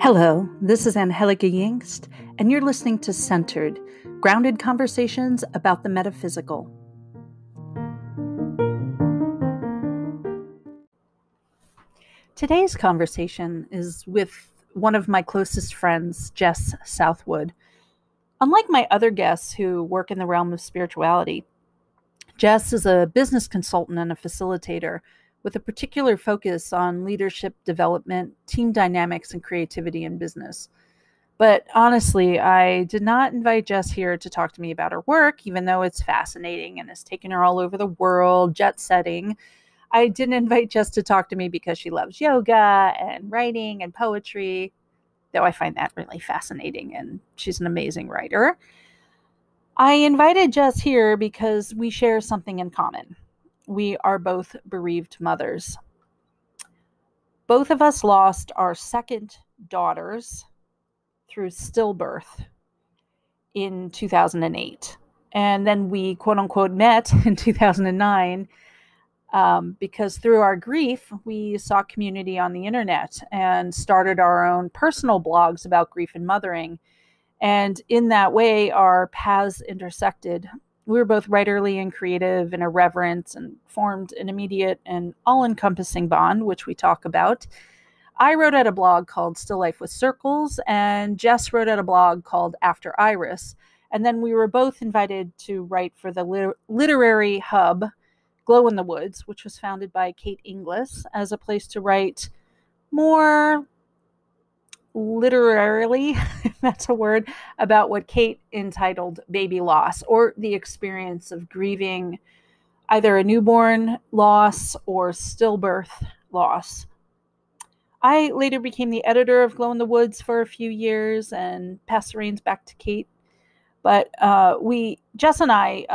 Hello, this is Angelica Yingst, and you're listening to Centered, grounded conversations about the metaphysical. Today's conversation is with one of my closest friends, Jess Southwood. Unlike my other guests who work in the realm of spirituality, Jess is a business consultant and a facilitator with a particular focus on leadership development, team dynamics, and creativity in business. But honestly, I did not invite Jess here to talk to me about her work, even though it's fascinating and has taken her all over the world, jet setting. I didn't invite Jess to talk to me because she loves yoga and writing and poetry, though I find that really fascinating, and she's an amazing writer. I invited Jess here because we share something in common. We are both bereaved mothers. Both of us lost our second daughters through stillbirth in 2008. And then we, quote unquote, met in 2009 because through our grief, we sought community on the internet and started our own personal blogs about grief and mothering. And in that way, our paths intersected. We were both writerly and creative and irreverent and formed an immediate and all-encompassing bond, which we talk about. I wrote at a blog called Still Life with Circles, and Jess wrote at a blog called After Iris. And then we were both invited to write for the literary hub, Glow in the Woods, which was founded by Kate Inglis as a place to write more literarily, if that's a word, about what Kate entitled Baby Loss, or the experience of grieving either a newborn loss or stillbirth loss. I later became the editor of Glow in the Woods for a few years and passed the reins back to Kate. But Jess and I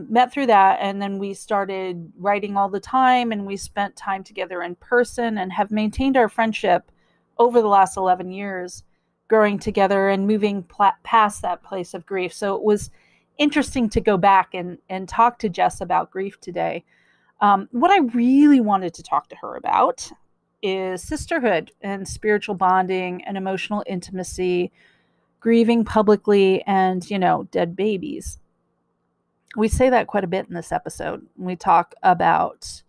met through that, and then we started writing all the time, and we spent time together in person and have maintained our friendship over the last 11 years, growing together and moving past that place of grief. So it was interesting to go back and talk to Jess about grief today. What I really wanted to talk to her about is sisterhood and spiritual bonding and emotional intimacy, grieving publicly, and, dead babies. We say that quite a bit in this episode. We talk about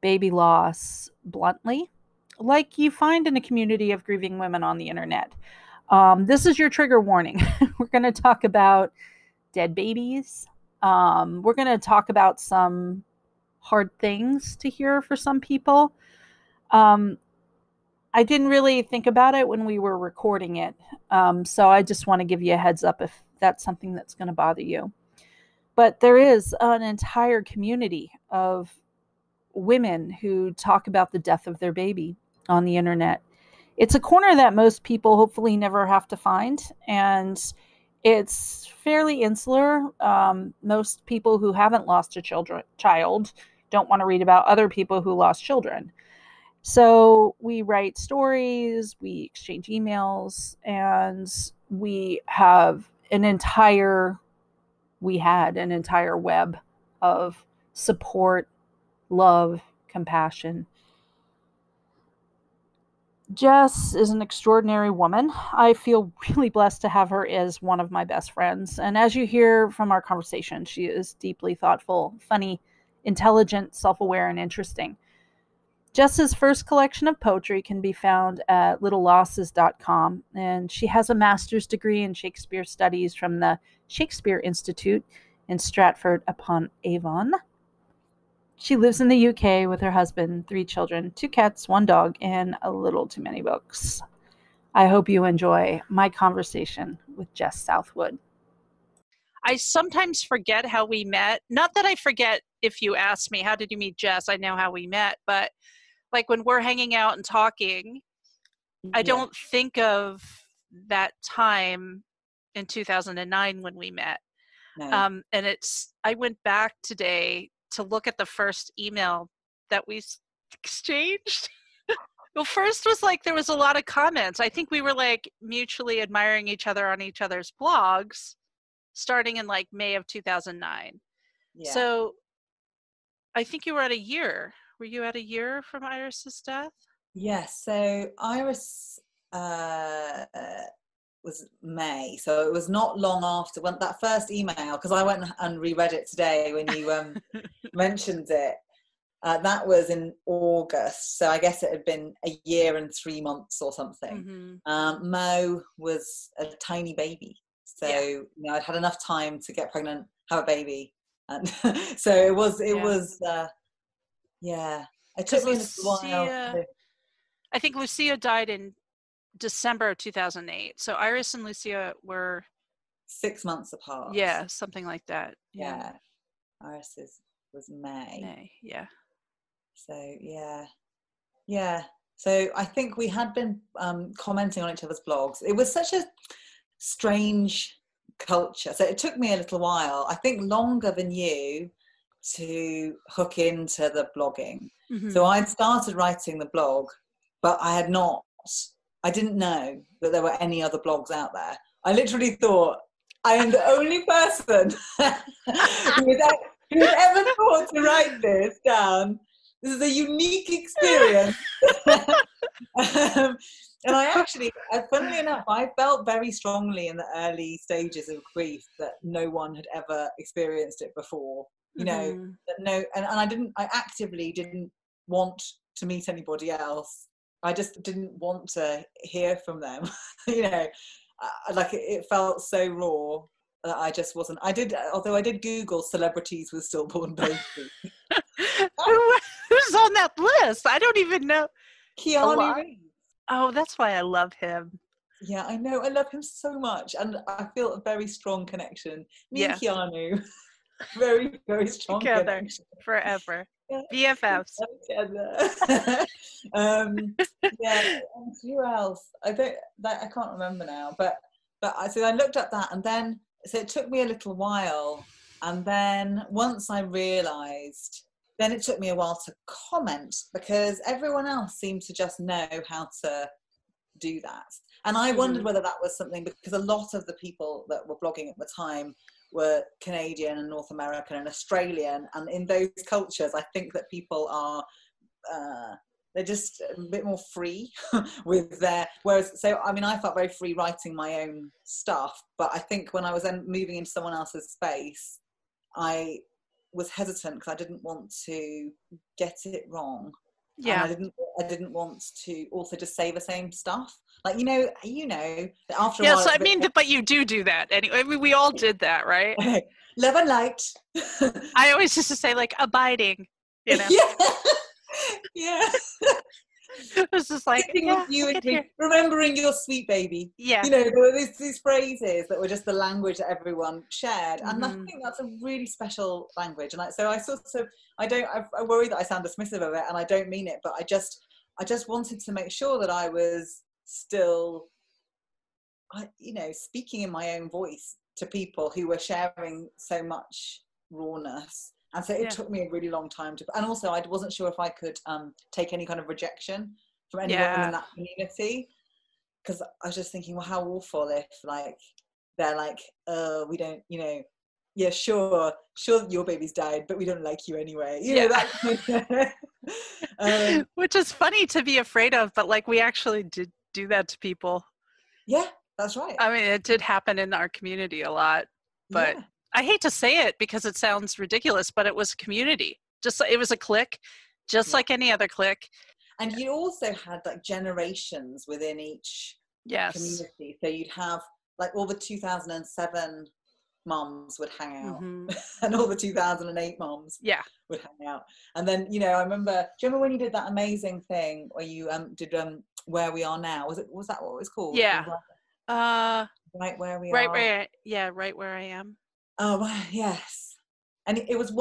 baby loss bluntly, like you find in a community of grieving women on the internet. This is your trigger warning. We're going to talk about dead babies. We're going to talk about some hard things to hear for some people. I didn't really think about it when we were recording it. So I just want to give you a heads up if that's something that's going to bother you. But there is an entire community of women who talk about the death of their baby on the internet. It's a corner that most people hopefully never have to find, and it's fairly insular. Most people who haven't lost a child don't want to read about other people who lost children. So we write stories, we exchange emails, and we had an entire web of support, love, compassion. Jess is an extraordinary woman. I feel really blessed to have her as one of my best friends. And as you hear from our conversation, she is deeply thoughtful, funny, intelligent, self-aware, and interesting. Jess's first collection of poetry can be found at littlelosses.com, and she has a master's degree in Shakespeare Studies from the Shakespeare Institute in Stratford-upon-Avon. She lives in the UK with her husband, 3 children, 2 cats, 1 dog, and a little too many books. I hope you enjoy my conversation with Jess Southwood. I sometimes forget how we met. Not that I forget if you ask me, how did you meet Jess? I know how we met, but like when we're hanging out and talking, I don't think of that time in 2009 when we met. No. And I went back today to look at the first email that we exchanged. Well, first was like, there was a lot of comments. I think we were like mutually admiring each other on each other's blogs starting in like May of 2009. Yeah. So I think you were at a year. Were you at a year from Iris's death? Yes. So Iris was May, so it was not long after when that first email, because I went and reread it today when you mentioned it. That was in August, so I guess it had been a year and 3 months or something. Mo was a tiny baby, so you know, I'd had enough time to get pregnant, have a baby, and so it was it took me a little while. I think Lucia died in December of 2008. So Iris and Lucia were 6 months apart. Yeah, something like that. Yeah. Iris was May. Yeah. So yeah. So I think we had been commenting on each other's blogs. It was such a strange culture. So it took me a little while, I think longer than you, to hook into the blogging. So I'd started writing the blog, but I didn't know that there were any other blogs out there. I literally thought, I am the only person who has ever thought to write this down. This is a unique experience. And funnily enough, I felt very strongly in the early stages of grief that no one had ever experienced it before. You know, that I actively didn't want to meet anybody else. I just didn't want to hear from them. You know, like it felt so raw that I just wasn't. Although I did Google celebrities with stillborn babies. Who's on that list? I don't even know. Keanu Reeves. Oh, that's why I love him. Yeah, I know. I love him so much, and I feel a very strong connection. Me and Keanu, very, very strong connection. Forever. Yeah. BFFs. Together. Yeah. And who else? I can't remember now. But so I looked up that, and then so it took me a little while, and then once I realised. Then it took me a while to comment because everyone else seemed to just know how to do that. And I wondered whether that was something, because a lot of the people that were blogging at the time were Canadian and North American and Australian. And in those cultures, I think that people are, they're just a bit more free with so, I mean, I felt very free writing my own stuff. But I think when I was then moving into someone else's space, I was hesitant because I didn't want to get it wrong. Yeah. And I didn't want to also just say the same stuff. Like, you know, after a while. Yes, I mean, but you do that anyway. I mean, we all did that, right? Love and light. I always used to say, like, abiding, you know? Yeah. It was just like, remembering your sweet baby. Yeah. You know, there were these phrases that were just the language that everyone shared. And I think that's a really special language. And I worry that I sound dismissive of it, and I don't mean it, but I just wanted to make sure that I was still, speaking in my own voice to people who were sharing so much rawness. And so it took me a really long time and also I wasn't sure if I could take any kind of rejection from anyone in that community, because I was just thinking, well, how awful if like they're like, we don't, sure your baby's died, but we don't like you anyway. You know, that which is funny to be afraid of, but like we actually did do that to people. Yeah, that's right. I mean, it did happen in our community a lot, but I hate to say it because it sounds ridiculous, but it was a community. It was a clique, just like any other clique. And you also had like generations within each community. So you'd have like all the 2007 moms would hang out, and all the 2008 moms would hang out. And then, I remember, do you remember when you did that amazing thing where you did Where We Are Now? Was that what it was called? Yeah. Right Where We Are. Right Where I Am. Oh, yes. And it was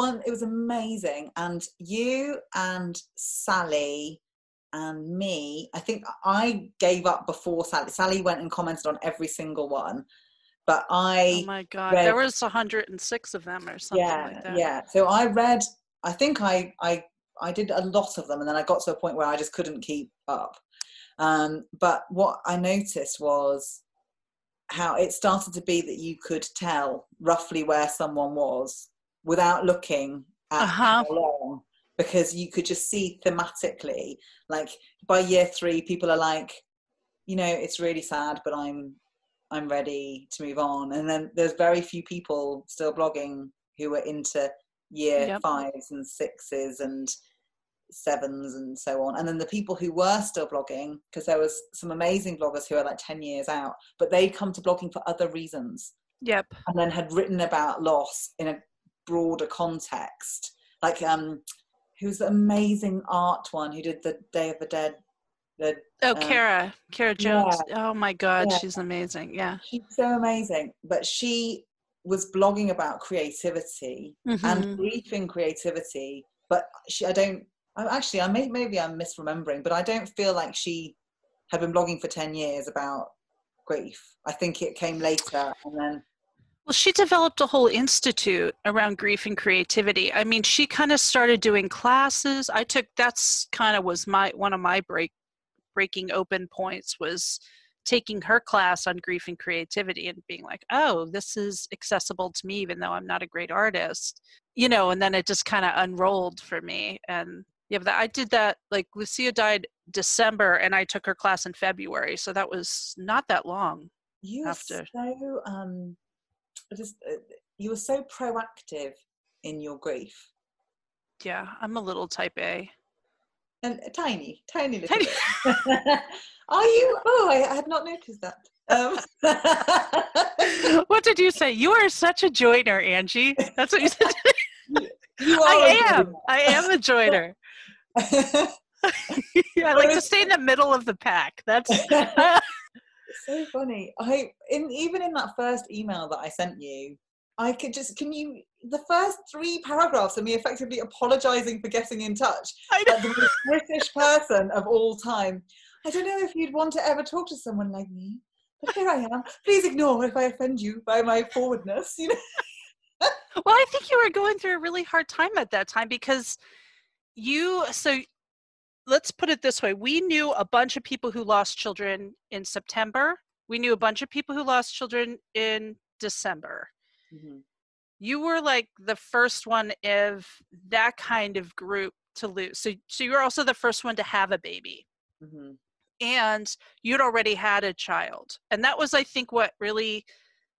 amazing. And you and Sally and me, I think I gave up before Sally. Sally went and commented on every single one. But oh my God, there was 106 of them or something like that. Yeah. So I think I did a lot of them, and then I got to a point where I just couldn't keep up. But what I noticed was how it started to be that you could tell roughly where someone was without looking at how long, because you could just see thematically, like by year 3 people are like, it's really sad, but I'm ready to move on. And then there's very few people still blogging who are into year Yep. 5s and 6s and 7s and so on. And then the people who were still blogging, because there was some amazing bloggers who are like 10 years out, but they'd come to blogging for other reasons. Yep. And then had written about loss in a broader context. Like, who's the amazing art one who did the Day of the Dead? Kara Jones. Oh my God, yeah, she's amazing. Yeah. she's so amazing. But she was blogging about creativity and grief in creativity. But maybe I'm misremembering, but I don't feel like she had been blogging for 10 years about grief. I think it came later, and then. Well, she developed a whole institute around grief and creativity. I mean, she kind of started doing classes. That's kind of was one of my breaking open points, was taking her class on grief and creativity and being like, oh, this is accessible to me, even though I'm not a great artist, and then it just kind of unrolled for me. And yeah, but I did that, like Lucia died December and I took her class in February. So that was not that long after. You were so proactive in your grief. Yeah, I'm a little type A. And tiny little bit. Are you? Oh, I had not noticed that. What did you say? You are such a joiner, Angie. That's what you said. You are. I am a joiner. I like to stay in the middle of the pack. That's so funny. Even in that first email that I sent you, the first 3 paragraphs of me effectively apologizing for getting in touch, like the most British person of all time. I don't know if you'd want to ever talk to someone like me, but here I am. Please ignore if I offend you by my forwardness. Well, I think you were going through a really hard time at that time because let's put it this way. We knew a bunch of people who lost children in September. We knew a bunch of people who lost children in December. Mm-hmm. You were like the first one of that kind of group to lose. So you were also the first one to have a baby. Mm-hmm. And you'd already had a child. And that was, I think, what really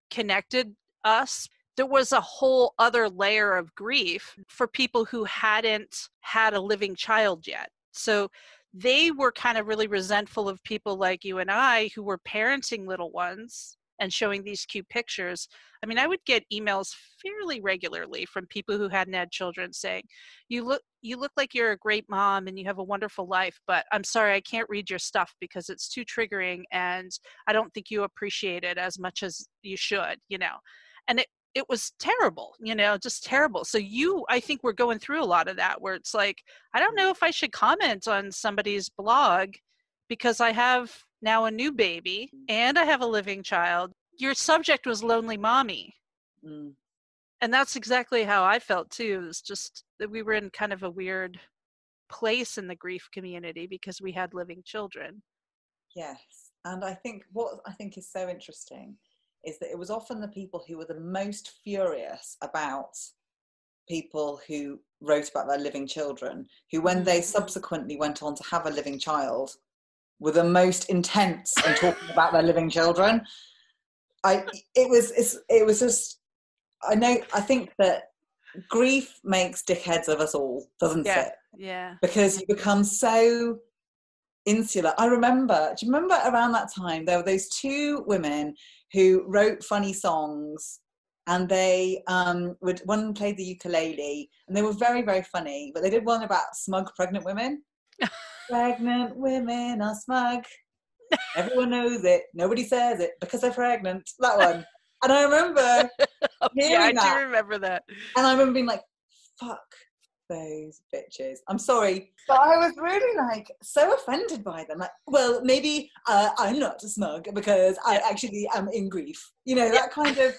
connected us. There was a whole other layer of grief for people who hadn't had a living child yet. So they were kind of really resentful of people like you and I who were parenting little ones and showing these cute pictures. I mean, I would get emails fairly regularly from people who hadn't had children saying, you look like you're a great mom and you have a wonderful life, but I'm sorry, I can't read your stuff because it's too triggering and I don't think you appreciate it as much as you should, And it was terrible, just terrible. So I think we're going through a lot of that where it's like, I don't know if I should comment on somebody's blog because I have now a new baby and I have a living child. Your subject was lonely mommy. Mm. And that's exactly how I felt too. It was just that we were in kind of a weird place in the grief community because we had living children. Yes. And what I think is so interesting is that it was often the people who were the most furious about people who wrote about their living children, who when they subsequently went on to have a living child, were the most intense in talking about their living children. I think that grief makes dickheads of us all, doesn't it? Yeah. Because you become so insular. Do you remember around that time, there were those 2 women who wrote funny songs and they one played the ukulele and they were very, very funny, but they did one about smug pregnant women. Pregnant women are smug. Everyone knows it. Nobody says it because they're pregnant. That one. And I remember hearing that. I do remember that. And I remember being like, fuck those bitches. I'm sorry. But I was really like so offended by them. Like, well, maybe I'm not smug because I actually am in grief. That kind of.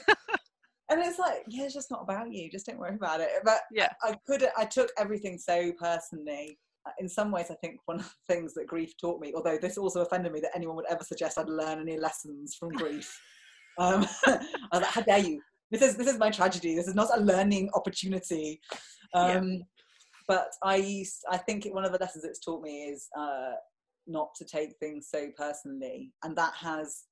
And it's like, it's just not about you. Just don't worry about it. But I took everything so personally. In some ways, I think one of the things that grief taught me, although this also offended me that anyone would ever suggest I'd learn any lessons from grief. I was like, how dare you? This is my tragedy. This is not a learning opportunity. But I think one of the lessons it's taught me is not to take things so personally, and that has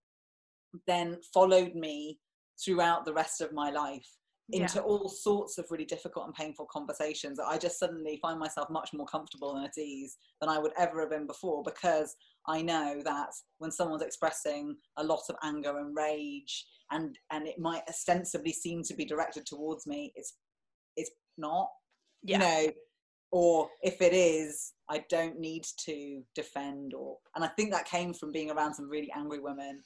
then followed me throughout the rest of my life into all sorts of really difficult and painful conversations. I just suddenly find myself much more comfortable and at ease than I would ever have been before, because I know that when someone's expressing a lot of anger and rage, and it might ostensibly seem to be directed towards me, it's not, you know, or if it is, I don't need to defend, and I think that came from being around some really angry women.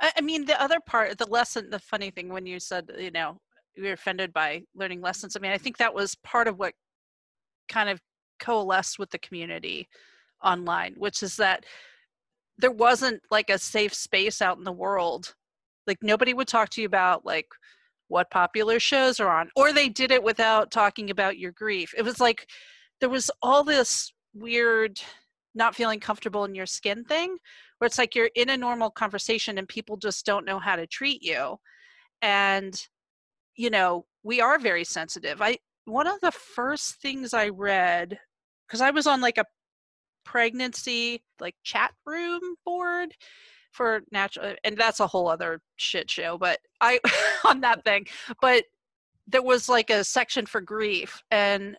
I mean, the other part, the lesson, the funny thing when you said, you know, you were offended by learning lessons. I mean, I think that was part of what kind of coalesced with the community online, which is that there wasn't like a safe space out in the world. Like nobody would talk to you about like what popular shows are on, or they did it without talking about your grief. It was like there was all this weird not feeling comfortable in your skin thing, where it's like you're in a normal conversation and people just don't know how to treat you. And, you know, we are very sensitive. One of the first things I read, because I was on like a pregnancy like chat room board for natural, and that's a whole other shit show, but I on that thing, but there was like a section for grief, and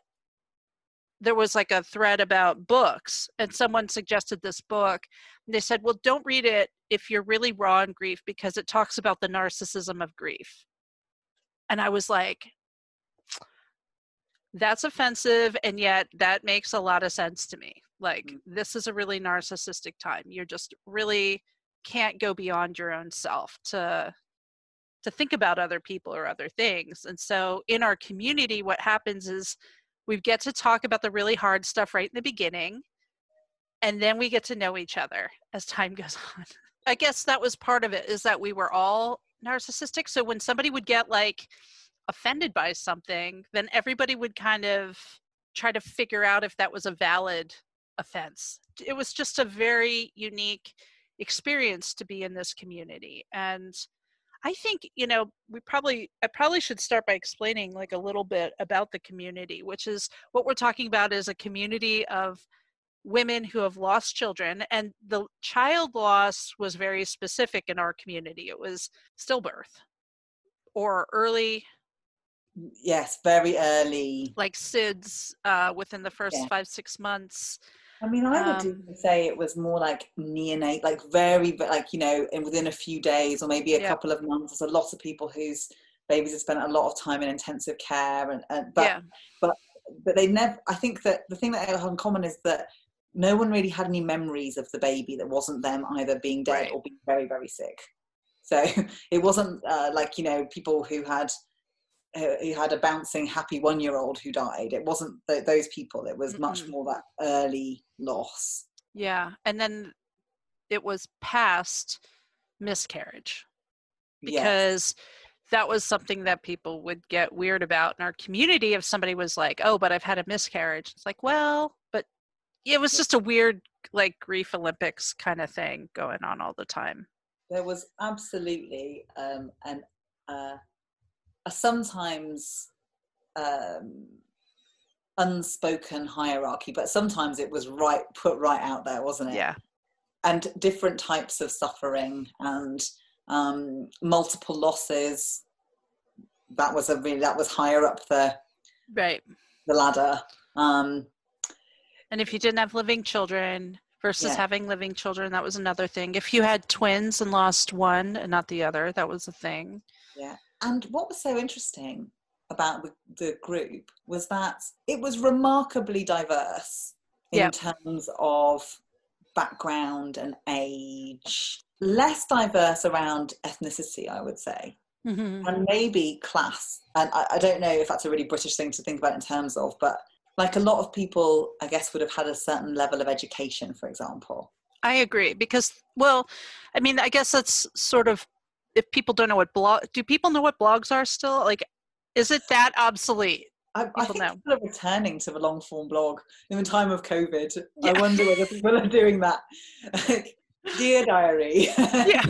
there was like a thread about books, and someone suggested this book, and they said, well, don't read it if you're really raw in grief, because it talks about the narcissism of grief. And I was like, that's offensive, and yet that makes a lot of sense to me. Like, this is a really narcissistic time. You're just really can't go beyond your own self to think about other people or other things. And so in our community, what happens is we get to talk about the really hard stuff right in the beginning, and then we get to know each other as time goes on. I guess that was part of it, is that we were all narcissistic. So when somebody would get like offended by something, then everybody would kind of try to figure out if that was a valid offense. It was just a very unique experience to be in this community. And I think, you know, I probably should start by explaining like a little bit about the community, which is what we're talking about is a community of women who have lost children. And the child loss was very specific in our community. It was stillbirth or early. Yes, very early. Like SIDS within the first 5-6 months. I mean, I would even say it was more like neonate, like very, like, you know, and within a few days or maybe a couple of months. There's a lot of people whose babies have spent a lot of time in intensive care, but they never. I think that the thing that they have in common is that no one really had any memories of the baby that wasn't them either being dead or being very, very sick. So it wasn't like, you know, people who had a bouncing happy 1-year-old who died. It wasn't those people. It was much more that early loss. Yeah, and then it was past miscarriage, because that was something that people would get weird about in our community. If somebody was like, oh, but I've had a miscarriage, it's like, well, but it was just a weird like grief Olympics kind of thing going on all the time. There was absolutely a sometimes unspoken hierarchy, but sometimes it was put right out there, wasn't it? Yeah. And different types of suffering and multiple losses. That was higher up the ladder. And if you didn't have living children versus having living children, that was another thing. If you had twins and lost one and not the other, that was a thing. Yeah. And what was so interesting about the group was that it was remarkably diverse in terms of background and age. Less diverse around ethnicity, I would say, and maybe class. And I don't know if that's a really British thing to think about in terms of, but like a lot of people, I guess, would have had a certain level of education, for example. I agree, because, well, I mean, I guess that's sort of, if people don't know do people know what blogs are still? Like, is it that obsolete? I think people are returning to the long form blog in the time of COVID. Yeah. I wonder whether people are doing that. Like, Dear Diary. Yeah.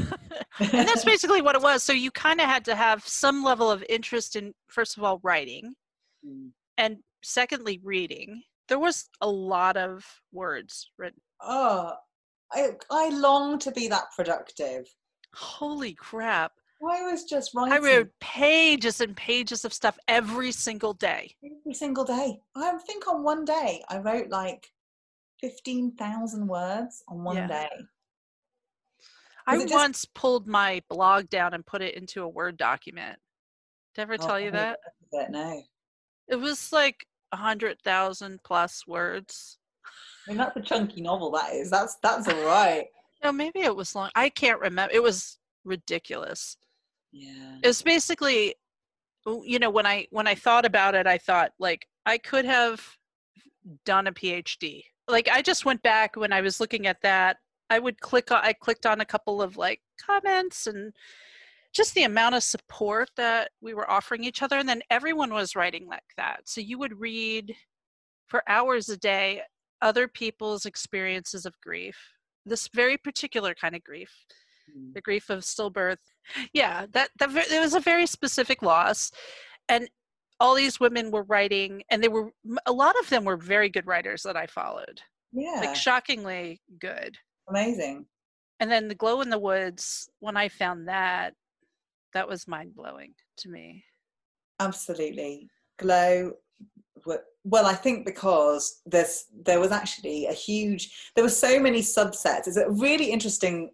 And that's basically what it was. So you kind of had to have some level of interest in, first of all, writing, and secondly, reading. There was a lot of words written. Oh, I long to be that productive. Holy crap. I was just I writing wrote pages and pages of stuff every single day. every single day. I think on one day I wrote like 15,000 words on one Yeah. day. I Because it just, once pulled my blog down and put it into a Word document. Did I ever oh, tell you that? no. It was like 100,000 plus words. I mean, that's a chunky novel, that is. That's all right. No, maybe it was long. I can't remember. It was ridiculous. Yeah. It's basically, you know, when I thought about it, I thought like I could have done a PhD. Like I just went back when I was looking at that. I clicked on a couple of like comments and just the amount of support that we were offering each other. And then everyone was writing like that. So you would read for hours a day other people's experiences of grief, this very particular kind of grief, the grief of stillbirth. Yeah, that it was a very specific loss. And all these women were writing, and a lot of them were very good writers that I followed, like Yeah. shockingly good. Amazing. And then the Glow in the Woods, when I found that was mind-blowing to me. Absolutely. Glow. Well, I think because there was actually there were so many subsets. It's a really interesting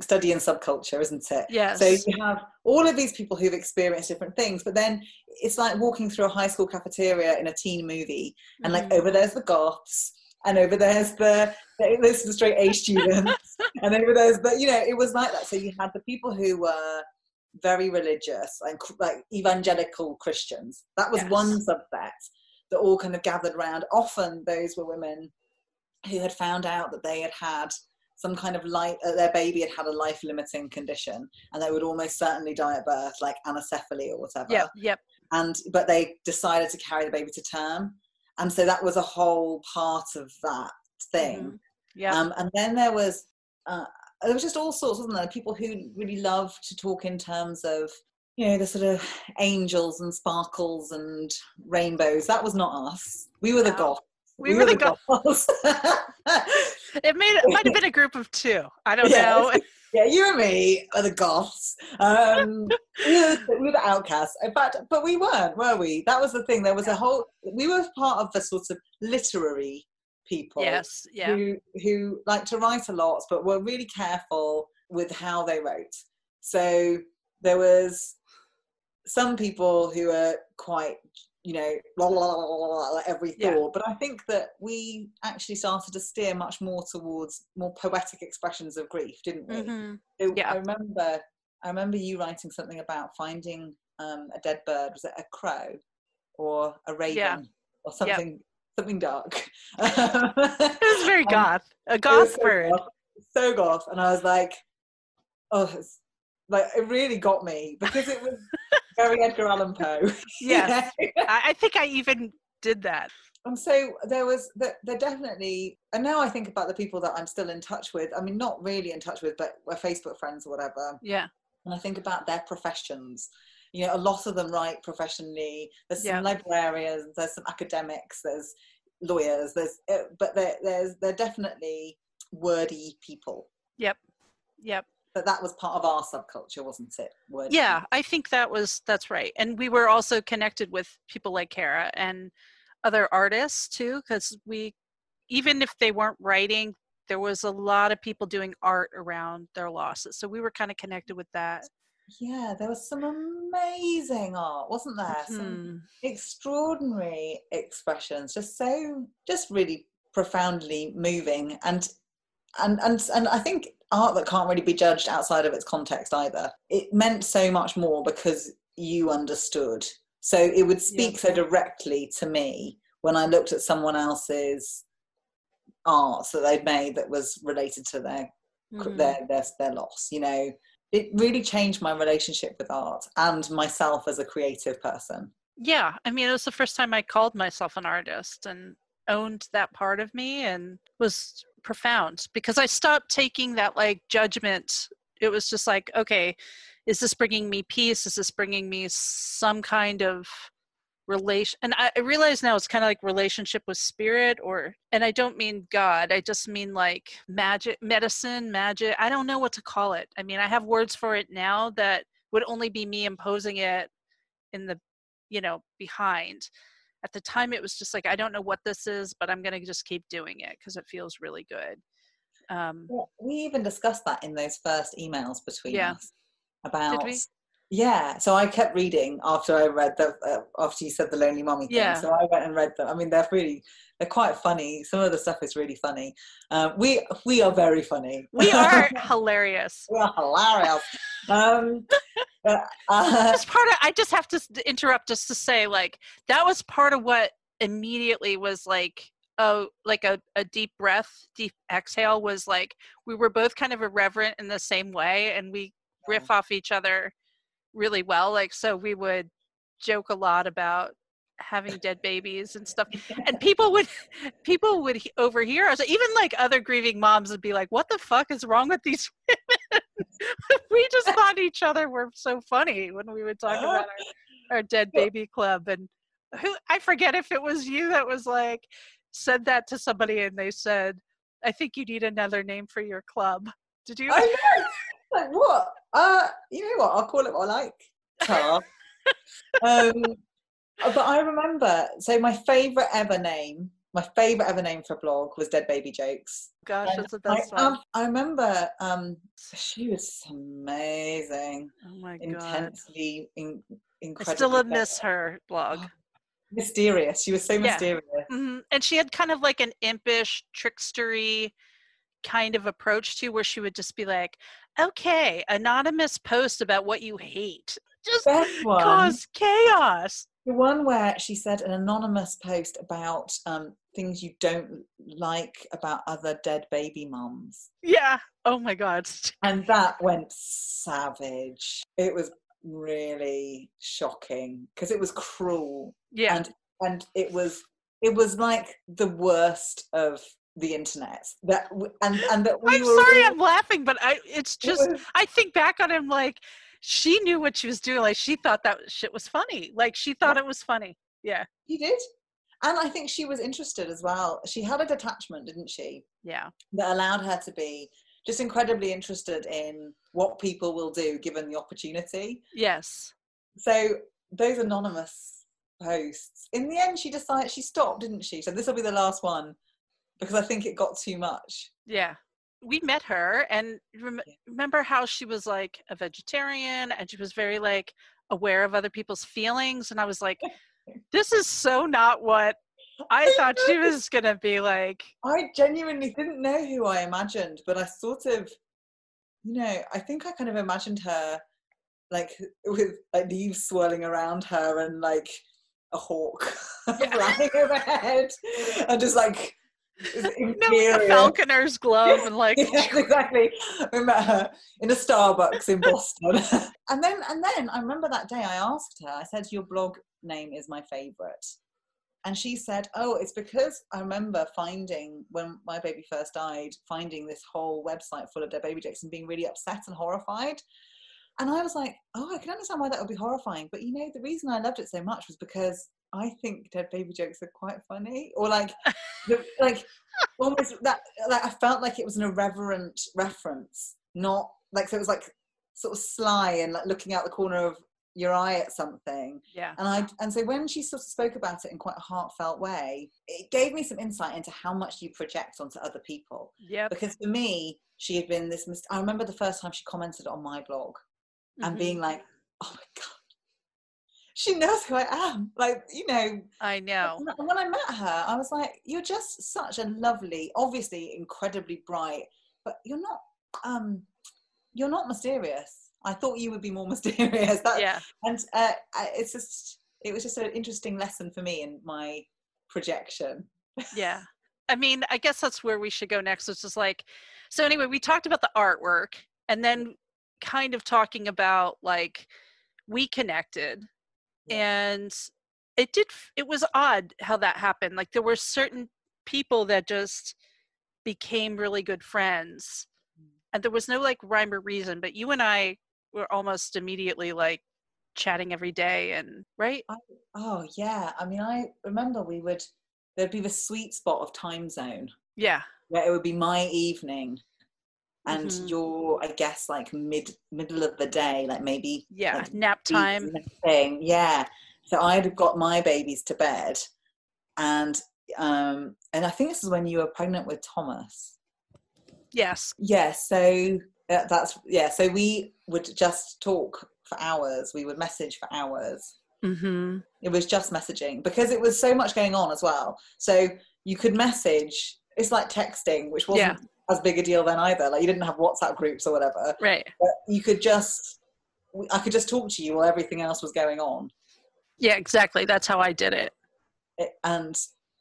study in subculture, isn't it? Yes. So you have all of these people who've experienced different things, but then it's like walking through a high school cafeteria in a teen movie, and like over there's the goths, and over there's the straight A students, and over there's it was like that. So you had the people who were very religious, like evangelical Christians. That was one subset that all kind of gathered around. Often those were women who had found out that they had some kind of their baby had a life-limiting condition, and they would almost certainly die at birth, like anencephaly or whatever. Yep. But they decided to carry the baby to term, and so that was a whole part of that thing. And then there was just all sorts, wasn't there? People who really love to talk in terms of, the sort of angels and sparkles and rainbows. That was not us. We were the goths. We were the goths. It might have been a group of two. I don't know. Yeah, you and me are the goths. We were the outcasts. In fact, but we weren't, were we? That was the thing. There was we were part of the sort of literary people who like to write a lot, but were really careful with how they wrote. So there was some people who are quite, blah, blah, blah, blah, like every thought. But I think that we actually started to steer much more towards more poetic expressions of grief, didn't we? So I remember you writing something about finding a dead bird. Was it a crow or a raven or something? Something dark. It was very goth. A goth bird. So goth. And I was like, it really got me because it was very Edgar Allan Poe. Yes. I think I even did that. And so there definitely, and now I think about the people that I'm still in touch with. I mean, not really in touch with, but we're Facebook friends or whatever. Yeah. And I think about their professions. A lot of them write professionally. There's some librarians, there's some academics, there's lawyers, but they're definitely wordy people. Yep. But that was part of our subculture, wasn't it? Wordy people. I think that's right. And we were also connected with people like Kara and other artists too, because even if they weren't writing, there was a lot of people doing art around their losses. So we were kind of connected with that. Yeah, there was some amazing art, wasn't there? Some extraordinary expressions, just really profoundly moving, and I think art that can't really be judged outside of its context either. It meant so much more because you understood. So it would speak so directly to me when I looked at someone else's art that they'd made that was related to their loss. It really changed my relationship with art and myself as a creative person. Yeah, I mean, it was the first time I called myself an artist and owned that part of me, and was profound because I stopped taking that like judgment. It was just like, okay, is this bringing me peace? Is this bringing me some kind of relation, and I realize now it's kind of like relationship with spirit, and I don't mean God, I just mean like magic, medicine, magic. I don't know what to call it. I mean, I have words for it now that would only be me imposing it in the, behind. At the time it was just like, I don't know what this is, but I'm going to just keep doing it because it feels really good. Yeah, we even discussed that in those first emails between Yeah. us Did about, we? yeah. So I kept reading after I read after you said the lonely mommy thing. Yeah. So I went and read them. I mean, they're quite funny. Some of the stuff is really funny. We are very funny. We are hilarious. We are hilarious. That's part of, I just have to interrupt just to say, like, that was part of what immediately was like, like a deep breath, deep exhale, was like, we were both kind of irreverent in the same way, and we riff off each other really well. Like, so we would joke a lot about having dead babies and stuff, and people would overhear us. Even like other grieving moms would be like, what the fuck is wrong with these women? We just thought each other were so funny when we would talk about our dead baby club. And I forget if it was you that was like, said that to somebody and they said, I think you need another name for your club. Did you? I know. Like, what? You know what? I'll call it what I like. Tar. But I remember, so my favourite ever name for a blog was Dead Baby Jokes. Gosh, that's the best one. I remember she was amazing. Oh my God. Intensely, incredibly. I still miss her blog. Mysterious. She was so mysterious. Mm-hmm. And she had kind of like an impish, trickstery kind of approach to, where she would just be like, okay, anonymous post about what you hate. Just cause chaos. The one where she said an anonymous post about things you don't like about other dead baby mums. Yeah. Oh my God. And that went savage. It was really shocking because it was cruel. Yeah. And it was like the worst of the internet. And that I'm sorry, I'm laughing, but I think back on him like, she knew what she was doing. Like, she thought that shit was funny. Like, she thought it was funny. Yeah. She did. And I think she was interested as well. She had a detachment, didn't she? Yeah. That allowed her to be just incredibly interested in what people will do given the opportunity. Yes. So those anonymous posts, in the end, she stopped, didn't she? So this will be the last one because I think it got too much. Yeah. We met her, and remember how she was like a vegetarian, and she was very like aware of other people's feelings, and I was like, this is so not what I thought she was gonna be like. I genuinely didn't know who I imagined, but I sort of, I think I kind of imagined her like with like leaves swirling around her and like a hawk flying overhead, and just like a falconer's glove and like yes, exactly. We met her in a Starbucks in Boston. and then I remember that day I asked her, I said, your blog name is my favorite, and she said, oh, it's because I remember finding, when my baby first died, finding this whole website full of dead baby jokes and being really upset and horrified. And I was like, oh, I can understand why that would be horrifying, but the reason I loved it so much was because I think dead baby jokes are quite funny, or like almost that, like, I felt like it was an irreverent reference, not like, so it was like sort of sly and like looking out the corner of your eye at something. Yeah. And so when she sort of spoke about it in quite a heartfelt way, it gave me some insight into how much you project onto other people. Yeah. Because for me, she had been this. I remember the first time she commented on my blog, and being like, oh my God, she knows who I am. Like, I know. When I met her, I was like, you're just such a lovely, obviously incredibly bright, but you're not mysterious. I thought you would be more mysterious. And it was just an interesting lesson for me in my projection. Yeah. I mean, I guess that's where we should go next. It's just like, so anyway, we talked about the artwork, and then kind of talking about like, we connected. And it was odd how that happened. Like, there were certain people that just became really good friends, and there was no like rhyme or reason, but you and I were almost immediately like chatting every day and right? Oh yeah. I mean, I remember there'd be the sweet spot of time zone Yeah. where it would be my evening and Hmm. you're, I guess, like middle of the day, like maybe Yeah. like Nap time. thing. Yeah. So I'd have got my babies to bed, and I think this is when you were pregnant with Thomas. Yes. Yeah. So that's yeah. So we would just talk for hours. We would message for hours. Hmm. It was just messaging because it was so much going on as well. So you could message. It's like texting, which Yeah. wasn't as big a deal then either. Like you didn't have WhatsApp groups or whatever. Right. But I could just talk to you while everything else was going on. Yeah, exactly. That's how I did it. And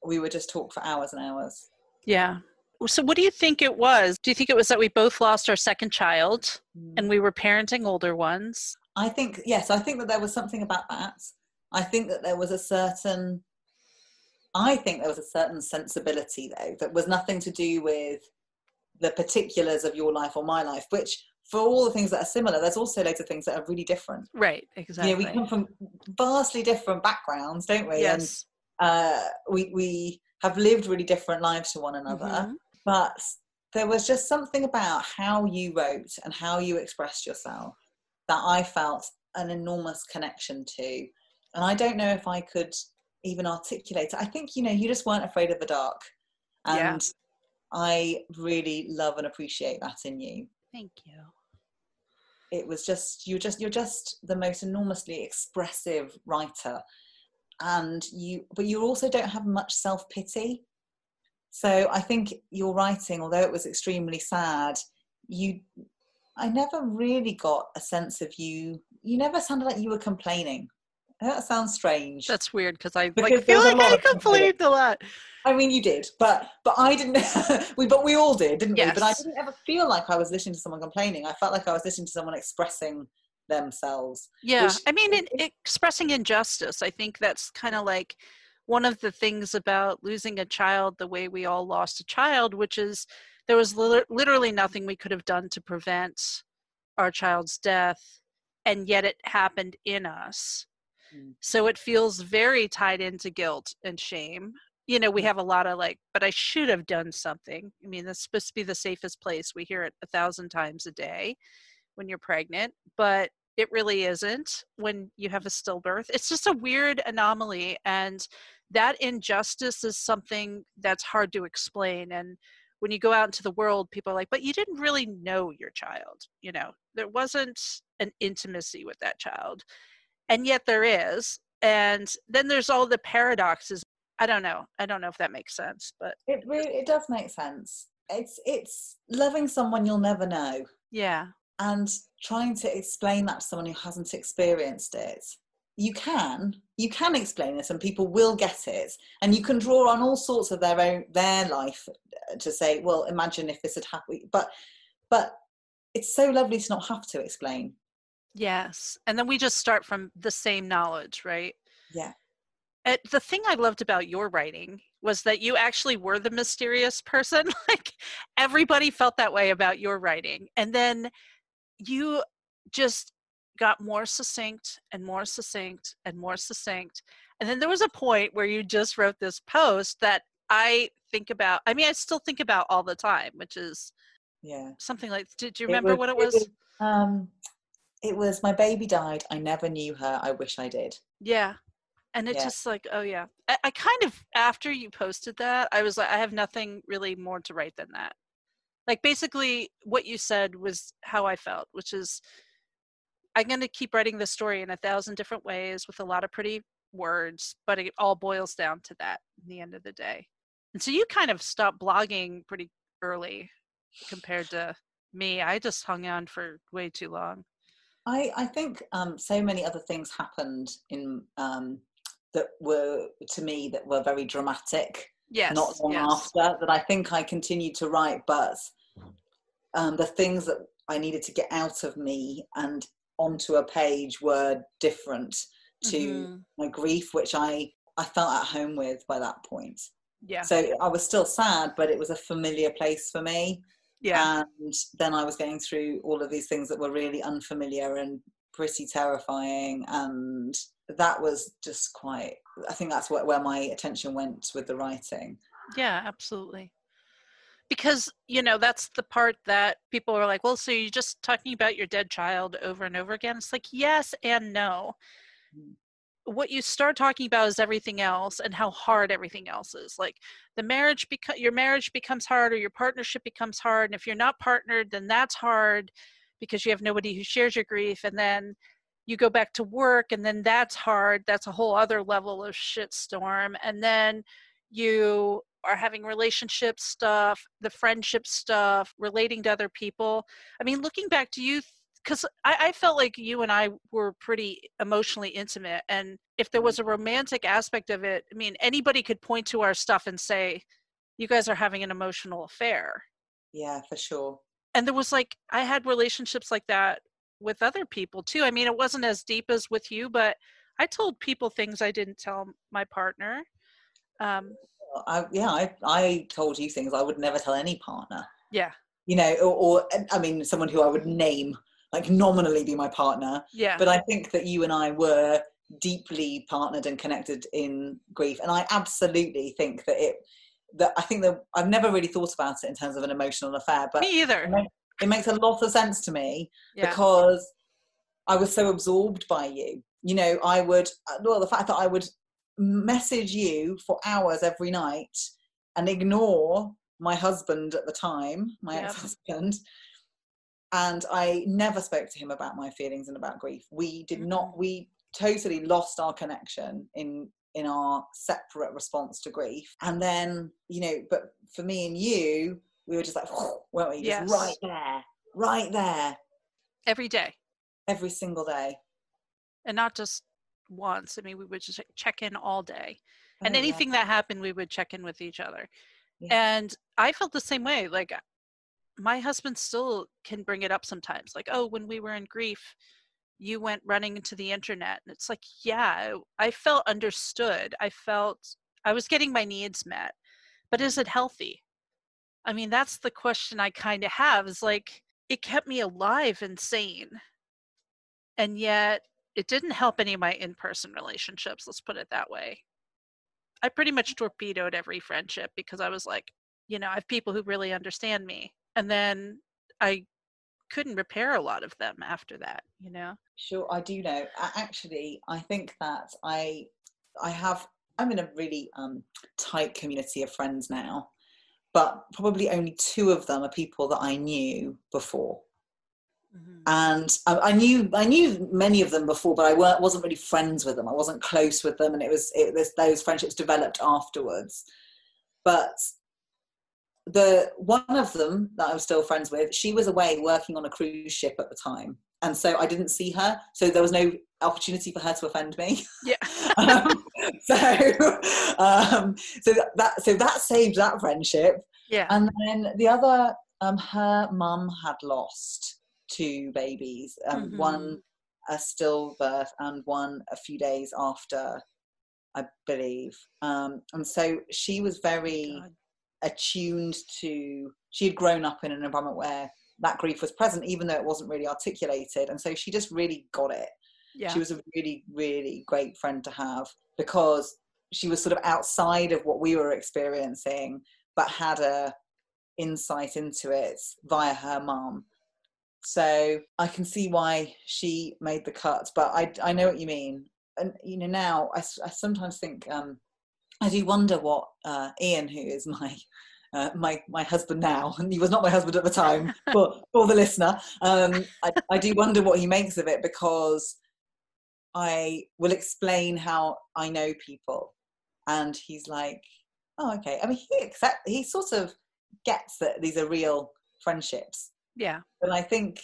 we would just talk for hours and hours. Yeah. So what do you think it was? Do you think it was that we both lost our second child and we were parenting older ones? I think, yes, I think that there was something about that. I think that there was a certain sensibility though that was nothing to do with the particulars of your life or my life, which for all the things that are similar, there's also loads of things that are really different. Right, You know, we exactly. come from vastly different backgrounds, don't we? Yes. And we have lived really different lives to one another. Mm-hmm. But there was just something about how you wrote and how you expressed yourself that I felt an enormous connection to. And I don't know if I could even articulate it. I think, you know, you just weren't afraid of the dark. Yeah. And I really love and appreciate that in you. Thank you. It was just you're just the most enormously expressive writer, but you also don't have much self-pity. So I think your writing, although it was extremely sad, I never really got a sense of you never sounded like you were complaining. That sounds strange That's weird because I like because there feel was a like lot I of complaining. complained a lot. I mean, you did, but I didn't. But we all did, didn't we? But I Yes. didn't ever feel like I was listening to someone complaining. I felt like I was listening to someone expressing themselves, Yeah. which I mean, expressing injustice. I think that's kind of like one of the things about losing a child the way we all lost a child, which is there was literally nothing we could have done to prevent our child's death, and yet it happened in us. So it feels very tied into guilt and shame. You know, we have a lot of like, but I should have done something. I mean, that's supposed to be the safest place. We hear it 1,000 times a day when you're pregnant, but it really isn't when you have a stillbirth. It's just a weird anomaly. And that injustice is something that's hard to explain. And when you go out into the world, people are like, but you didn't really know your child. You know, there wasn't an intimacy with that child. And yet there is. And then there's all the paradoxes. I don't know if that makes sense, but it does make sense. It's loving someone you'll never know yeah. and trying to explain that to someone who hasn't experienced it. You can explain it and people will get it, and you can draw on all sorts of their life to say, well, imagine if this had happened. But it's so lovely to not have to explain. Yes. And then we just start from the same knowledge, right? Yeah. The thing I loved about your writing was that you actually were the mysterious person. Like everybody felt that way about your writing. And then you just got more succinct and more succinct and more succinct. And then there was a point where you just wrote this post that I still think about all the time, which is something like, did you remember what it was? It was my baby died. I never knew her. I wish I did. Yeah. And it's just like, oh yeah. I kind of, after you posted that, I was like, I have nothing really more to write than that. Like basically what you said was how I felt, which is I'm going to keep writing this story in 1,000 different ways with a lot of pretty words, but it all boils down to that in the end of the day. And so you kind of stopped blogging pretty early compared to me. I just hung on for way too long. I think so many other things happened in that were, to me, that were very dramatic. Yes. Not long after that, I think I continued to write, but the things that I needed to get out of me and onto a page were different to my grief, which I felt at home with by that point. Yeah. So I was still sad, but it was a familiar place for me. Yeah. And then I was going through all of these things that were really unfamiliar and pretty terrifying, and that was just quite, I think that's where my attention went with the writing. Yeah, absolutely. Because, you know, that's the part that people are like, well, so you're just talking about your dead child over and over again? It's like, yes and no. What you start talking about is everything else and how hard everything else is. Like your marriage becomes hard, or your partnership becomes hard. And if you're not partnered, then that's hard because you have nobody who shares your grief. And then you go back to work, and then that's hard. That's a whole other level of shitstorm. And then you are having relationship stuff, the friendship stuff, relating to other people. I mean, looking back, to you, because I felt like you and I were pretty emotionally intimate. And if there was a romantic aspect of it, I mean, anybody could point to our stuff and say, you guys are having an emotional affair. Yeah, for sure. And there was like, I had relationships like that with other people too. I mean, it wasn't as deep as with you, but I told people things I didn't tell my partner. I told you things I would never tell any partner. Yeah. You know, or I mean, someone who I would name, like nominally be my partner. Yeah. But I think that you and I were deeply partnered and connected in grief. And I absolutely think that I think that I've never really thought about it in terms of an emotional affair, but me either. It makes a lot of sense to me, yeah. because I was so absorbed by you. You know, the fact that I would message you for hours every night and ignore my husband at the time, my ex-husband, and I never spoke to him about my feelings and about grief. We did not, we totally lost our connection in our separate response to grief. And then, you know, but for me and you, we were just like, weren't we? Just right there. Every day. Every single day. And not just once. I mean, we would just check in all day. And anything that happened, we would check in with each other. Yeah. And I felt the same way. Like, my husband still can bring it up sometimes. Like, oh, when we were in grief, you went running into the internet. And it's like, yeah, I felt understood. I felt I was getting my needs met. But is it healthy? I mean, that's the question I kind of have, is like, it kept me alive and sane. And yet it didn't help any of my in-person relationships. Let's put it that way. I pretty much torpedoed every friendship because I was like, you know, I have people who really understand me. And then I couldn't repair a lot of them after that, you know? Sure, I do know. Actually, I think that I'm in a really tight community of friends now, but probably only 2 of them are people that I knew before. Mm-hmm. And I knew many of them before, but I wasn't really friends with them. I wasn't close with them, and those friendships developed afterwards. But the one of them that I was still friends with, she was away working on a cruise ship at the time, and so I didn't see her. So there was no opportunity for her to offend me. Yeah. So that saved that friendship. Yeah. And then the other, her mum had lost 2 babies, one a stillbirth and one a few days after, I believe. And so she was very attuned to, she had grown up in an environment where that grief was present, even though it wasn't really articulated. And so she just really got it. Yeah. She was a really, really great friend to have, because she was sort of outside of what we were experiencing, but had a insight into it via her mum. So I can see why she made the cut, but I know what you mean. And, you know, now I sometimes think, I do wonder what Ian, who is my husband now, and he was not my husband at the time, for the listener, I do wonder what he makes of it, because I will explain how I know people, and he's like, oh, okay. I mean, he sort of gets that these are real friendships. Yeah. And I think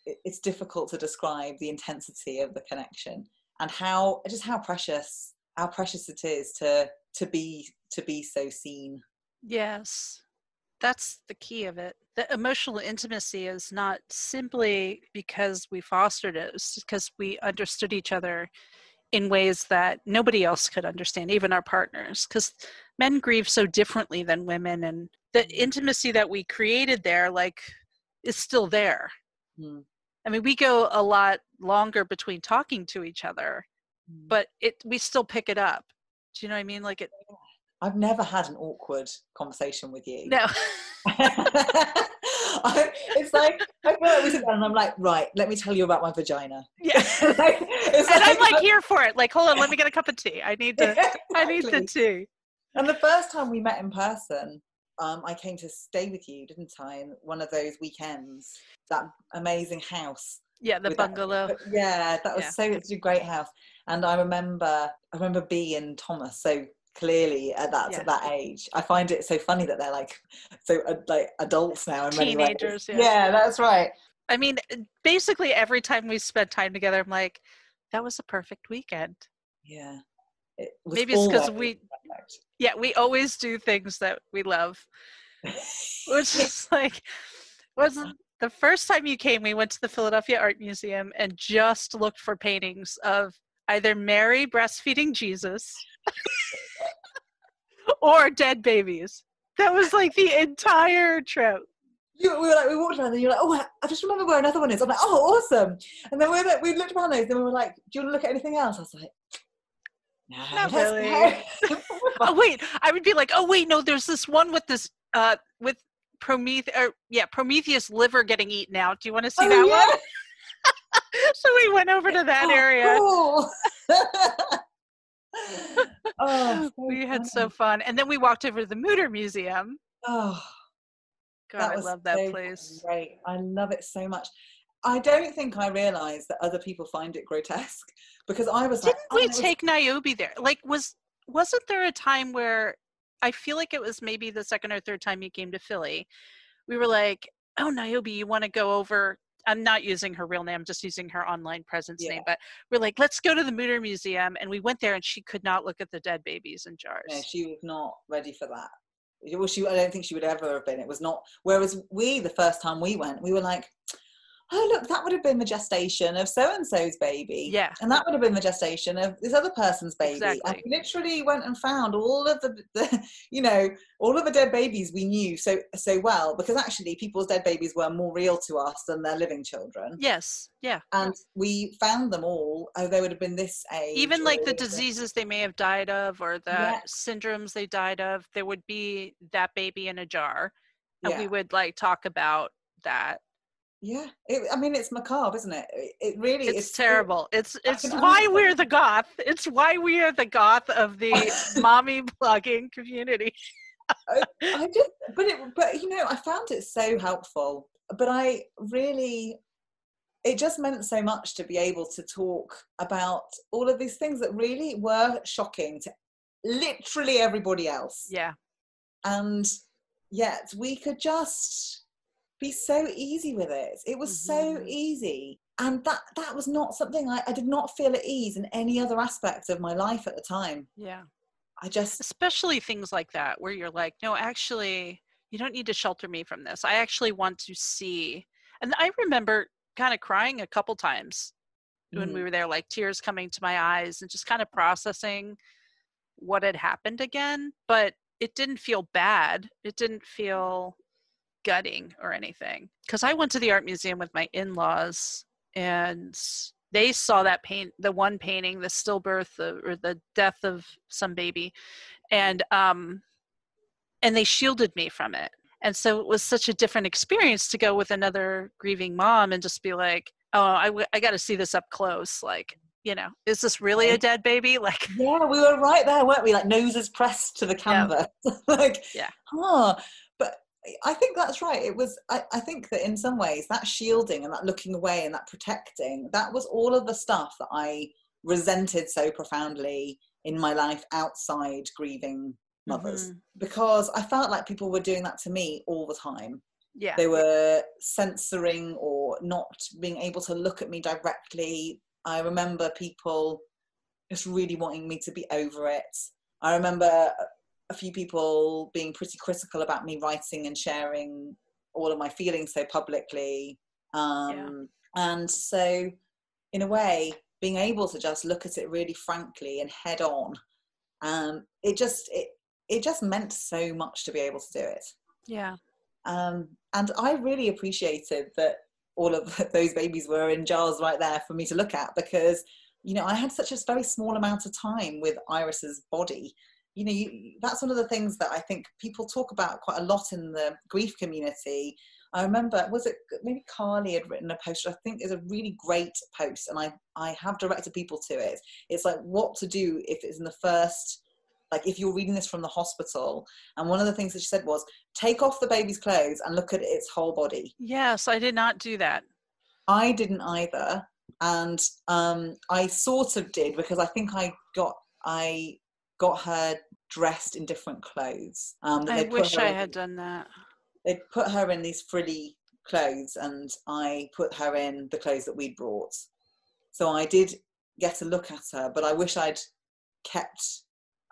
it's difficult to describe the intensity of the connection, and how precious it is to be so seen. Yes. That's the key of it. The emotional intimacy is not simply because we fostered it, it's because we understood each other in ways that nobody else could understand, even our partners, because men grieve so differently than women, and the intimacy that we created there, like, is still there. I mean, we go a lot longer between talking to each other, but we still pick it up. Do you know what I mean? Like it. I've never had an awkward conversation with you. No. It's like, I feel like we sit down and I'm like, right, let me tell you about my vagina. Yeah. Like, and I'm like here for it. Like, hold on, let me get a cup of tea. I need exactly. the tea. And the first time we met in person, I came to stay with you, didn't I? In one of those weekends, that amazing house. Yeah, the bungalow. That was it's a great house. And I remember B and Thomas so clearly at that age. I find it so funny that they're like so like adults now in teenagers. Many ways. Yeah, that's right. I mean, basically every time we spent time together, I'm like, that was a perfect weekend. Yeah. Maybe it's because we always do things that we love. Which is like, wasn't the first time you came, we went to the Philadelphia Art Museum and just looked for paintings of either Mary breastfeeding Jesus or dead babies. That was like the entire trip. We walked around and you're like, oh, I just remember where another one is. I'm like, oh, awesome. And then we looked around those and we were like, do you want to look at anything else? I was like, no, not really. Oh wait, I would be like, oh wait, no, there's this one with this with Prometheus liver getting eaten out. Do you want to see that one? So we went over to that area. Cool. We had so fun. And then we walked over to the Mutter Museum. Oh, God, I love that place. Great. I love it so much. I don't think I realized that other people find it grotesque because I was like, didn't we take Niobe there? Like, wasn't there a time where I feel like it was maybe the second or third time you came to Philly, we were like, oh, Niobe, you want to go over? I'm not using her real name, I'm just using her online presence name, but we're like, let's go to the Mutter Museum. And we went there and she could not look at the dead babies in jars. Yeah, she was not ready for that. Well, I don't think she would ever have been. It was not, whereas the first time we went, we were like, oh, look, that would have been the gestation of so-and-so's baby. Yeah. And that would have been the gestation of this other person's baby. Exactly. And we literally went and found all of the all of the dead babies we knew so well, because actually people's dead babies were more real to us than their living children. Yes. Yeah. And we found them all. Oh, they would have been this age. Even like the diseases they may have died of or the syndromes they died of, there would be that baby in a jar. And we would like talk about that. Yeah, it's macabre, isn't it? It really is. It's terrible. It's why we're the goth. It's why we are the goth of the mommy blogging community. I found it so helpful. But it just meant so much to be able to talk about all of these things that really were shocking to literally everybody else. Yeah. And yet we could just be so easy with it. It was so easy. And that was not something I did not feel at ease in any other aspect of my life at the time. Yeah. Especially things like that where you're like, no, actually, you don't need to shelter me from this. I actually want to see. And I remember kind of crying a couple times when we were there, like tears coming to my eyes and just kind of processing what had happened again. But it didn't feel bad. It didn't feel gutting or anything, because I went to the art museum with my in-laws and they saw that the one painting, the stillbirth or the death of some baby, and they shielded me from it. And so it was such a different experience to go with another grieving mom and just be like, oh, I got to see this up close. Like, is this really a dead baby? Like, yeah, we were right there, weren't we? Like noses pressed to the canvas. Like, but I think that's right. It was, I think that in some ways that shielding and that looking away and that protecting, that was all of the stuff that I resented so profoundly in my life outside grieving mothers, because I felt like people were doing that to me all the time. Yeah. They were censoring or not being able to look at me directly. I remember people just really wanting me to be over it. I remember a few people being pretty critical about me writing and sharing all of my feelings so publicly. And so in a way, being able to just look at it really frankly and head on, it just meant so much to be able to do it. Yeah. And I really appreciated that all of those babies were in jars right there for me to look at, because, you know, I had such a very small amount of time with Iris's body. You know, that's one of the things that I think people talk about quite a lot in the grief community. I remember, was it maybe Carly had written a post, I think is a really great post, and I have directed people to it. It's like what to do if it's in the first, like if you're reading this from the hospital. And one of the things that she said was, take off the baby's clothes and look at its whole body. Yes, I did not do that. I didn't either. And I sort of did, because I think I got her dressed in different clothes. I wish I had done that. They put her in these frilly clothes, and I put her in the clothes that we'd brought. So I did get a look at her, but I wish I'd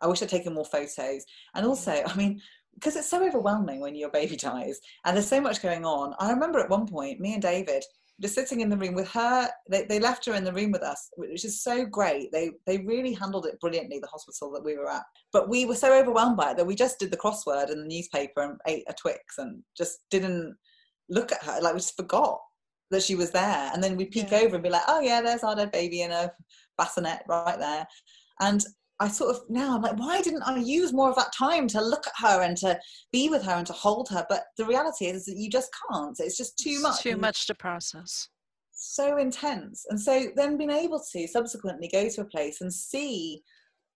taken more photos. And also, I mean, because it's so overwhelming when your baby dies and there's so much going on. I remember at one point, me and David just sitting in the room with her. They left her in the room with us, which is so great. They really handled it brilliantly, the hospital that we were at. But we were so overwhelmed by it that we just did the crossword in the newspaper and ate a Twix and just didn't look at her. Like, we just forgot that she was there. And then we'd peek over and be like, oh yeah, there's our dead baby in a bassinet right there. And I sort of, now I'm like, why didn't I use more of that time to look at her and to be with her and to hold her? But the reality is that you just can't. It's just too much. Too much to process. So intense. And so then being able to subsequently go to a place and see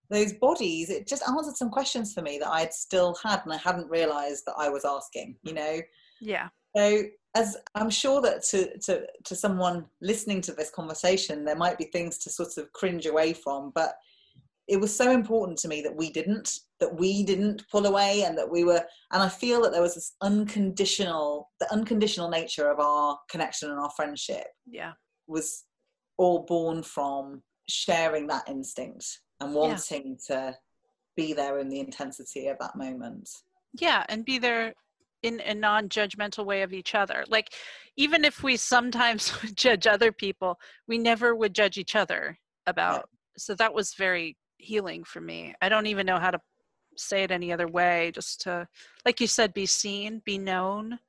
those bodies, it just answered some questions for me that I'd still had and I hadn't realized that I was asking, you know? Yeah. So, as I'm sure that to someone listening to this conversation, there might be things to sort of cringe away from, but it was so important to me that we didn't pull away, and that we were, and I feel that there was this unconditional nature of our connection and our friendship. Yeah. Was all born from sharing that instinct and wanting to be there in the intensity of that moment. Yeah, and be there in a non-judgmental way of each other. Like, even if we sometimes would judge other people, we never would judge each other about. So that was very healing for me. I don't even know how to say it any other way. Just to, like you said, be seen, be known,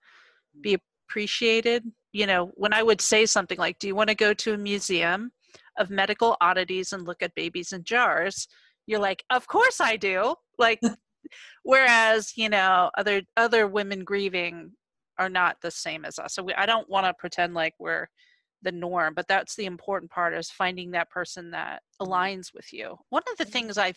be appreciated. You know, when I would say something like, do you want to go to a museum of medical oddities and look at babies in jars? You're like, of course I do. Like, whereas, you know, other women grieving are not the same as us. So I don't want to pretend like we're the norm, but that's the important part, is finding that person that aligns with you. One of the things I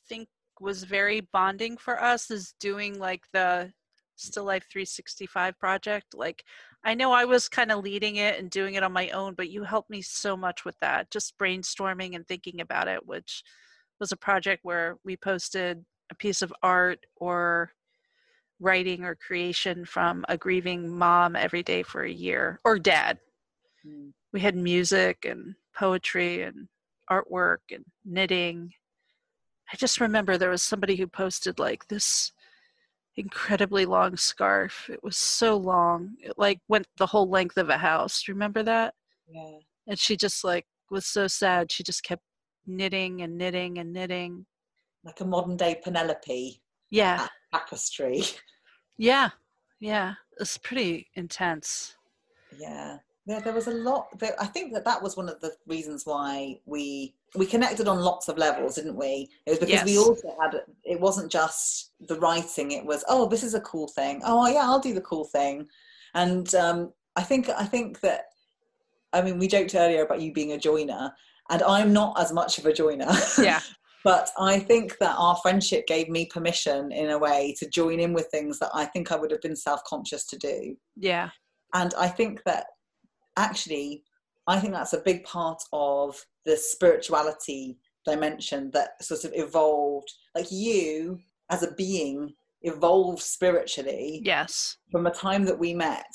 think was very bonding for us is doing like the Still Life 365 project. Like, I know I was kind of leading it and doing it on my own, but you helped me so much with that, just brainstorming and thinking about it, which was a project where we posted a piece of art or writing or creation from a grieving mom every day for a year, or dad. We had music and poetry and artwork and knitting. I just remember there was somebody who posted like this incredibly long scarf. It was so long. It like went the whole length of a house. Do you remember that? Yeah. And she just like was so sad. She just kept knitting and knitting and knitting. Like a modern day Penelope. Yeah. Tapestry. Yeah. Yeah. It's pretty intense. Yeah. There was a lot. I think that was one of the reasons why we connected on lots of levels, didn't we? It was because we also had, it wasn't just the writing, it was, oh, this is a cool thing. Oh yeah, I'll do the cool thing. And I think that, I mean, we joked earlier about you being a joiner, and I'm not as much of a joiner. Yeah. But I think that our friendship gave me permission in a way to join in with things that I think I would have been self-conscious to do. Yeah. And I think that actually, I think that's a big part of the spirituality dimension that sort of evolved. Like, you as a being evolved spiritually. Yes. From the time that we met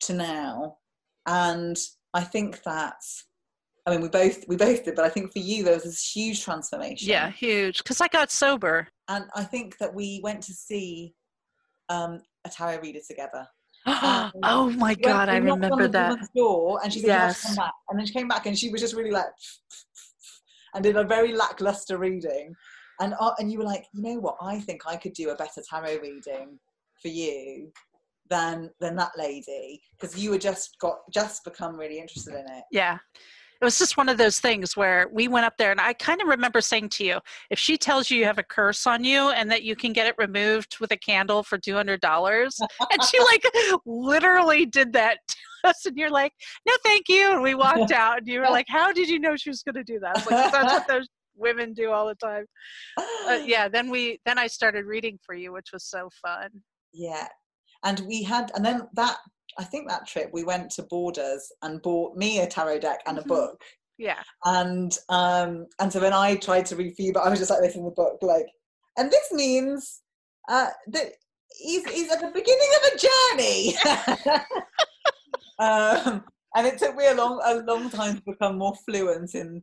to now. And I think that, I mean, we both did, but I think for you there was this huge transformation. Yeah, huge. Because I got sober. And I think that we went to see a tarot reader together. Oh my God, I remember that. On the door, and she said, yes, you have to come back. And then she came back and she was just really like, and did a very lackluster reading. And you were like, you know what, I think I could do a better tarot reading for you. than that lady, because you were just become really interested in it. Yeah. It was just one of those things where we went up there, and I kind of remember saying to you, if she tells you you have a curse on you and that you can get it removed with a candle for $200, and she like literally did that to us, and you're like, no, thank you. And we walked out, and you were like, how did you know she was going to do that? I was like, 'cause that's what those women do all the time. Yeah. Then I started reading for you, which was so fun. Yeah. And then I think that trip we went to Borders and bought me a tarot deck and a book. Yeah. And so when I tried to read for you, but I was just like this in the book, like, and this means that he's at the beginning of a journey. And it took me a long time to become more fluent in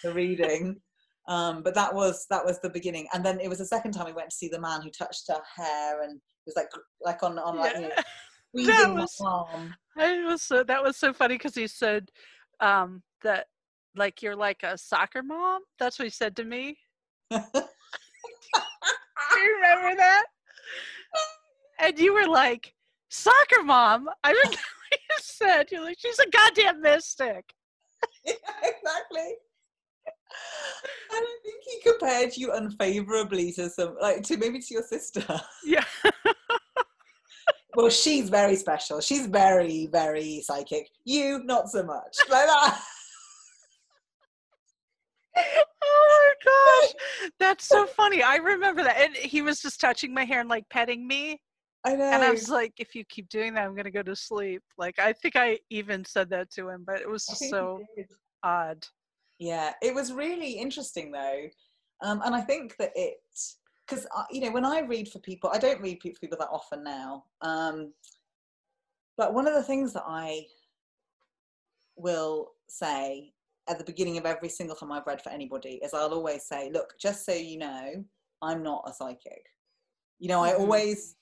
the reading. But that was the beginning. And then it was the second time we went to see the man who touched her hair, and it was like on like, you know, squeezing my arm. That was so funny, because he said that like you're like a soccer mom. That's what he said to me. Do you remember that? And you were like, soccer mom? I remember what you said. You're like, she's a goddamn mystic. Yeah, exactly. And I think he compared you unfavorably to maybe to your sister. Yeah. Well, she's very special. She's very, very psychic. You, not so much. Like that. Oh my gosh. That's so funny. I remember that. And he was just touching my hair and like petting me. I know. And I was like, if you keep doing that, I'm going to go to sleep. Like, I think I even said that to him, but it was just so odd. Yeah. It was really interesting though. And I think that because, you know, when I read for people, I don't read for people that often now. But one of the things that I will say at the beginning of every single time I've read for anybody is I'll always say, look, just so you know, I'm not a psychic. You know, I always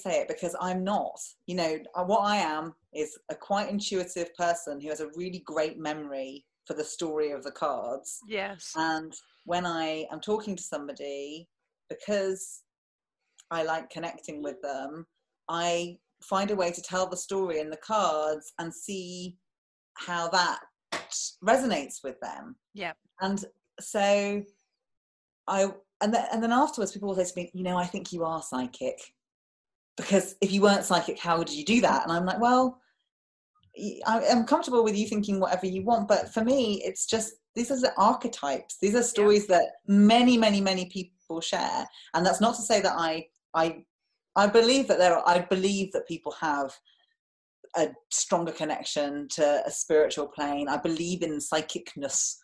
say it, because I'm not. You know, what I am is a quite intuitive person who has a really great memory for the story of the cards. Yes. And when I am talking to somebody, because I like connecting with them, I find a way to tell the story in the cards and see how that resonates with them. Yeah. And so and then afterwards people will say to me, you know, I think you are psychic, because if you weren't psychic, how would you do that? And I'm like, well, I'm comfortable with you thinking whatever you want, but for me, it's just, these are the archetypes. These are stories that many, many, many people share. And that's not to say that I believe that people have a stronger connection to a spiritual plane. I believe in psychicness.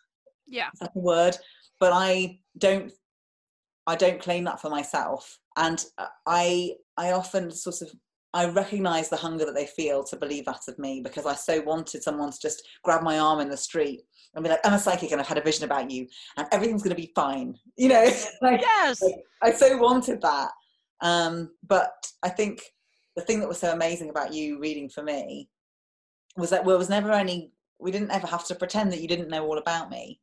Yeah. Is that a word? But I don't claim that for myself. And I often I recognize the hunger that they feel to believe that of me, because I so wanted someone to just grab my arm in the street and be like, I'm a psychic and I've had a vision about you and everything's going to be fine. You know, yes. I so wanted that. But I think the thing that was so amazing about you reading for me was that we didn't ever have to pretend that you didn't know all about me.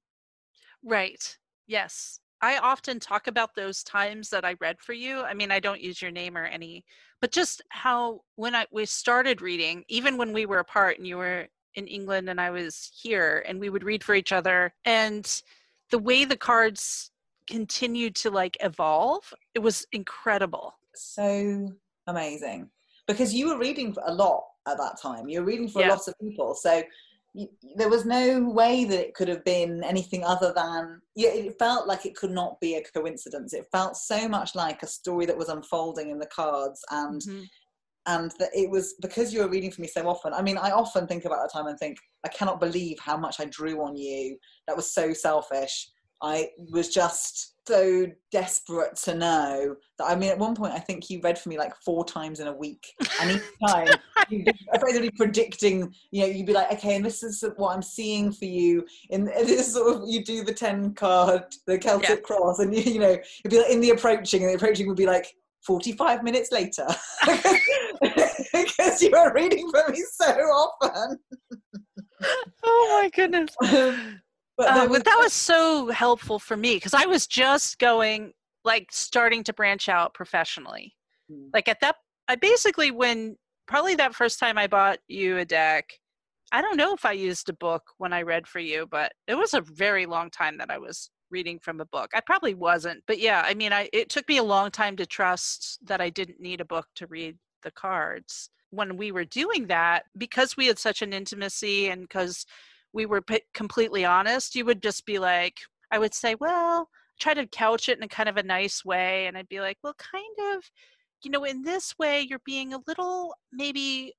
Right. Yes. I often talk about those times that I read for you. I mean, I don't use your name or any, but just how when we started reading, even when we were apart and you were in England and I was here, and we would read for each other, and the way the cards continued to like evolve, it was incredible. So amazing, because you were reading a lot at that time. You were reading for a lot of people, so there was no way that it could have been anything other than, it felt like it could not be a coincidence. It felt so much like a story that was unfolding in the cards, and and that it was because you were reading for me so often. I mean, I often think about that time and think, I cannot believe how much I drew on you. That was so selfish. I was just so desperate to know that, I mean, at one point, I think you read for me like 4 times in a week. And each time you'd be effectively predicting, you know, you'd be like, okay, and this is what I'm seeing for you. And this sort of, you do the 10 card, the Celtic cross, and you know, it'd be like in the approaching, and the approaching would be like 45 minutes later. Because you were reading for me so often. Oh my goodness. But that was so helpful for me, because I was just starting to branch out professionally. Like at I basically, probably that first time I bought you a deck, I don't know if I used a book when I read for you, but it was a very long time that I was reading from a book. I probably wasn't, but yeah, I mean, it took me a long time to trust that I didn't need a book to read the cards. When we were doing that, because we had such an intimacy and because we were completely honest, you would just be like, I would say, well, try to couch it in a kind of a nice way. And I'd be like, well, kind of, in this way, you're being a little maybe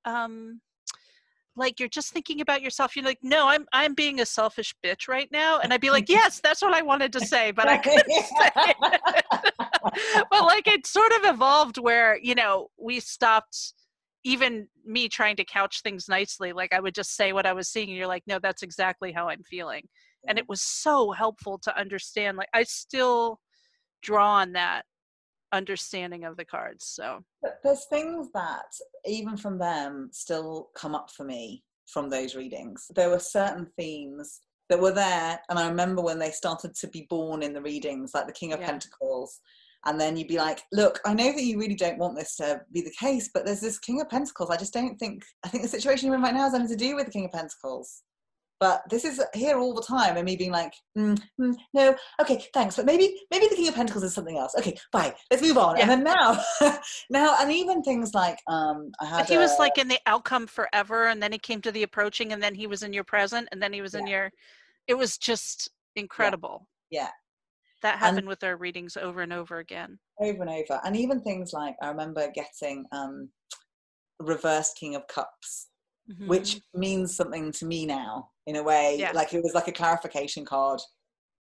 like you're just thinking about yourself. You're like, no, I'm being a selfish bitch right now. And I'd be like, yes, that's what I wanted to say, but I couldn't say it. But like it sort of evolved where, we stopped, even me trying to couch things nicely. Like I would just say what I was seeing and you're like, no, that's exactly how I'm feeling. And it was so helpful to understand. Like I still draw on that understanding of the cards. So but there's things that even from them still come up for me from those readings. There were certain themes that were there, and I remember when they started to be born in the readings, like the King of Pentacles, and then you'd be like, look, I know that you really don't want this to be the case, but there's this King of Pentacles. I think the situation you're in right now has nothing to do with the King of Pentacles. But this is here all the time, and me being like, no, okay, thanks, but maybe the King of Pentacles is something else. Okay, bye, let's move on. And then now, and even things like, But he was like in the outcome forever, and then he came to the approaching, and then he was in your present, and then he was in your. It was just incredible. Yeah. That happened with our readings over and over again. Over and over, and even things like I remember getting reversed King of Cups. Mm-hmm. Which means something to me now in a way, like it was like a clarification card.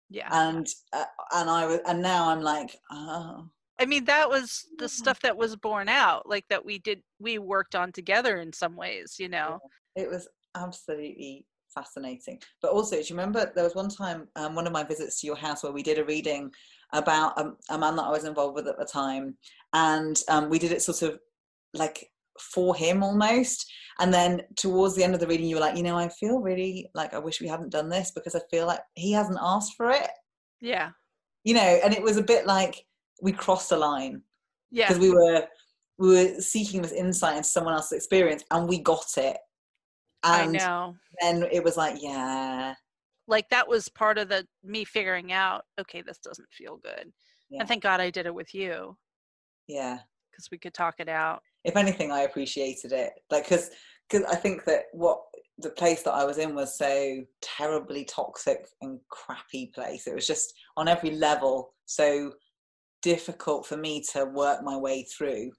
Yeah. And now I'm like, oh. I mean, that was the stuff that was born out, like that we worked on together in some ways, Yeah. It was absolutely fascinating. But also, do you remember there was one time, one of my visits to your house where we did a reading about a man that I was involved with at the time, and we did it sort of like for him almost, and then towards the end of the reading you were like, I feel really like I wish we hadn't done this because I feel like he hasn't asked for it. And it was a bit like we crossed a line because we were seeking this insight into someone else's experience and we got it, and I know. Then it was like, like that was part of me figuring out, okay, this doesn't feel good. And thank God I did it with you, because we could talk it out. If anything, I appreciated it, like because I think that the place that I was in was so terribly toxic and crappy place. It was just on every level so difficult for me to work my way through.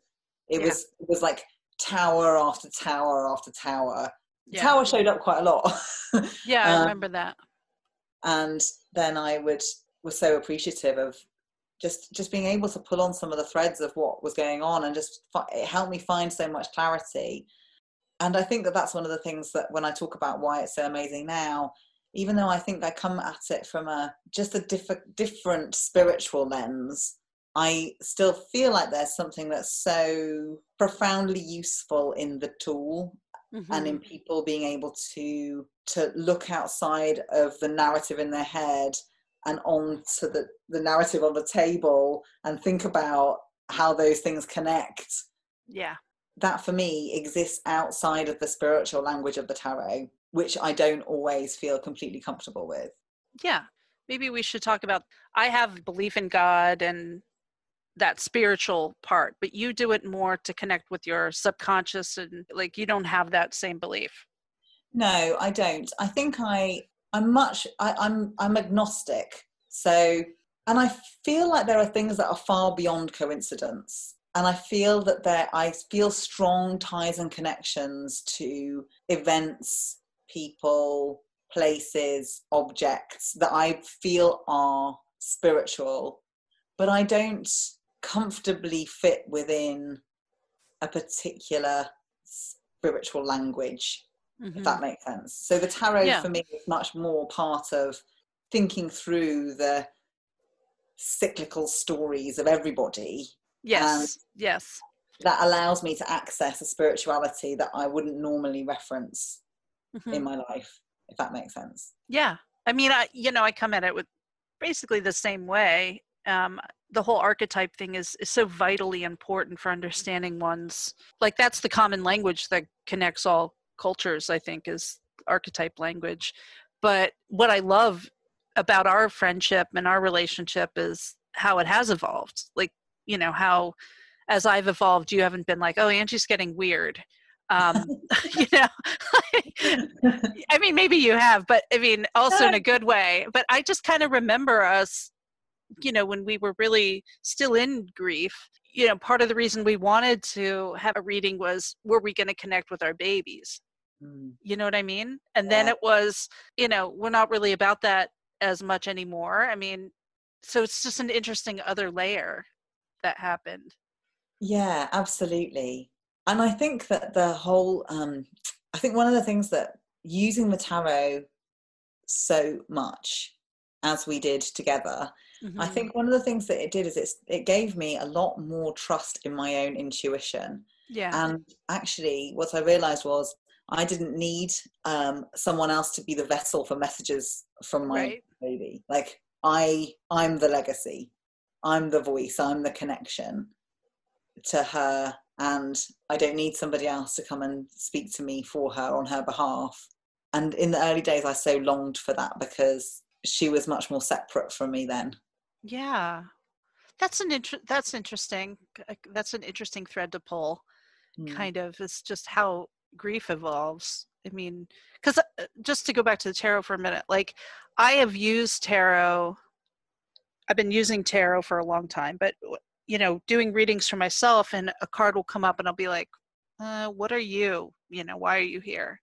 It was like tower after tower after tower. Tower showed up quite a lot. I remember that. And then I was so appreciative of just being able to pull on some of the threads of what was going on, and just it helped me find so much clarity. And I think that that's one of the things that when I talk about why it's so amazing now, even though I think I come at it from a different spiritual lens, I still feel like there's something that's so profoundly useful in the tool, and in people being able to look outside of the narrative in their head and on to the narrative on the table and think about how those things connect. That for me exists outside of the spiritual language of the tarot, which I don't always feel completely comfortable with. Maybe we should talk about, I have belief in God and that spiritual part, but you do it more to connect with your subconscious, and like you don't have that same belief. No, I don't. I think I'm agnostic. So, and I feel like there are things that are far beyond coincidence. And I feel that I feel strong ties and connections to events, people, places, objects that I feel are spiritual, but I don't comfortably fit within a particular spiritual language, if that makes sense. So the tarot for me is much more part of thinking through the cyclical stories of everybody. Yes. That allows me to access a spirituality that I wouldn't normally reference in my life, if that makes sense. I mean, I come at it with basically the same way. the whole archetype thing is so vitally important for understanding one's, like, that's the common language that connects all cultures, I think, is archetype language. But what I love about our friendship and our relationship is how it has evolved. Like, you know, how as I've evolved, you haven't been like, oh, Angie's getting weird. You know, I mean, maybe you have, but I mean, also in a good way. But I just kind of remember us, you know, when we were really still in grief, you know, part of the reason we wanted to have a reading was, were we going to connect with our babies? You know what I mean? And then it was, you know, we're not really about that as much anymore. I mean, so it's just an interesting other layer that happened. Yeah, absolutely. And I think that the whole, I think one of the things that using the tarot so much as we did together, I think one of the things that it did is it gave me a lot more trust in my own intuition. Yeah. And actually, what I realized was I didn't need someone else to be the vessel for messages from my baby. Like I'm the legacy, I'm the voice, I'm the connection to her, and I don't need somebody else to come and speak to me for her on her behalf. And in the early days, I so longed for that because she was much more separate from me then. Yeah, that's interesting. That's an interesting thread to pull. Kind of, it's just how grief evolves. I mean, because just to go back to the tarot for a minute, like, I have used tarot. I've been using tarot for a long time, but, you know, doing readings for myself, and a card will come up and I'll be like, what are you? You know, why are you here?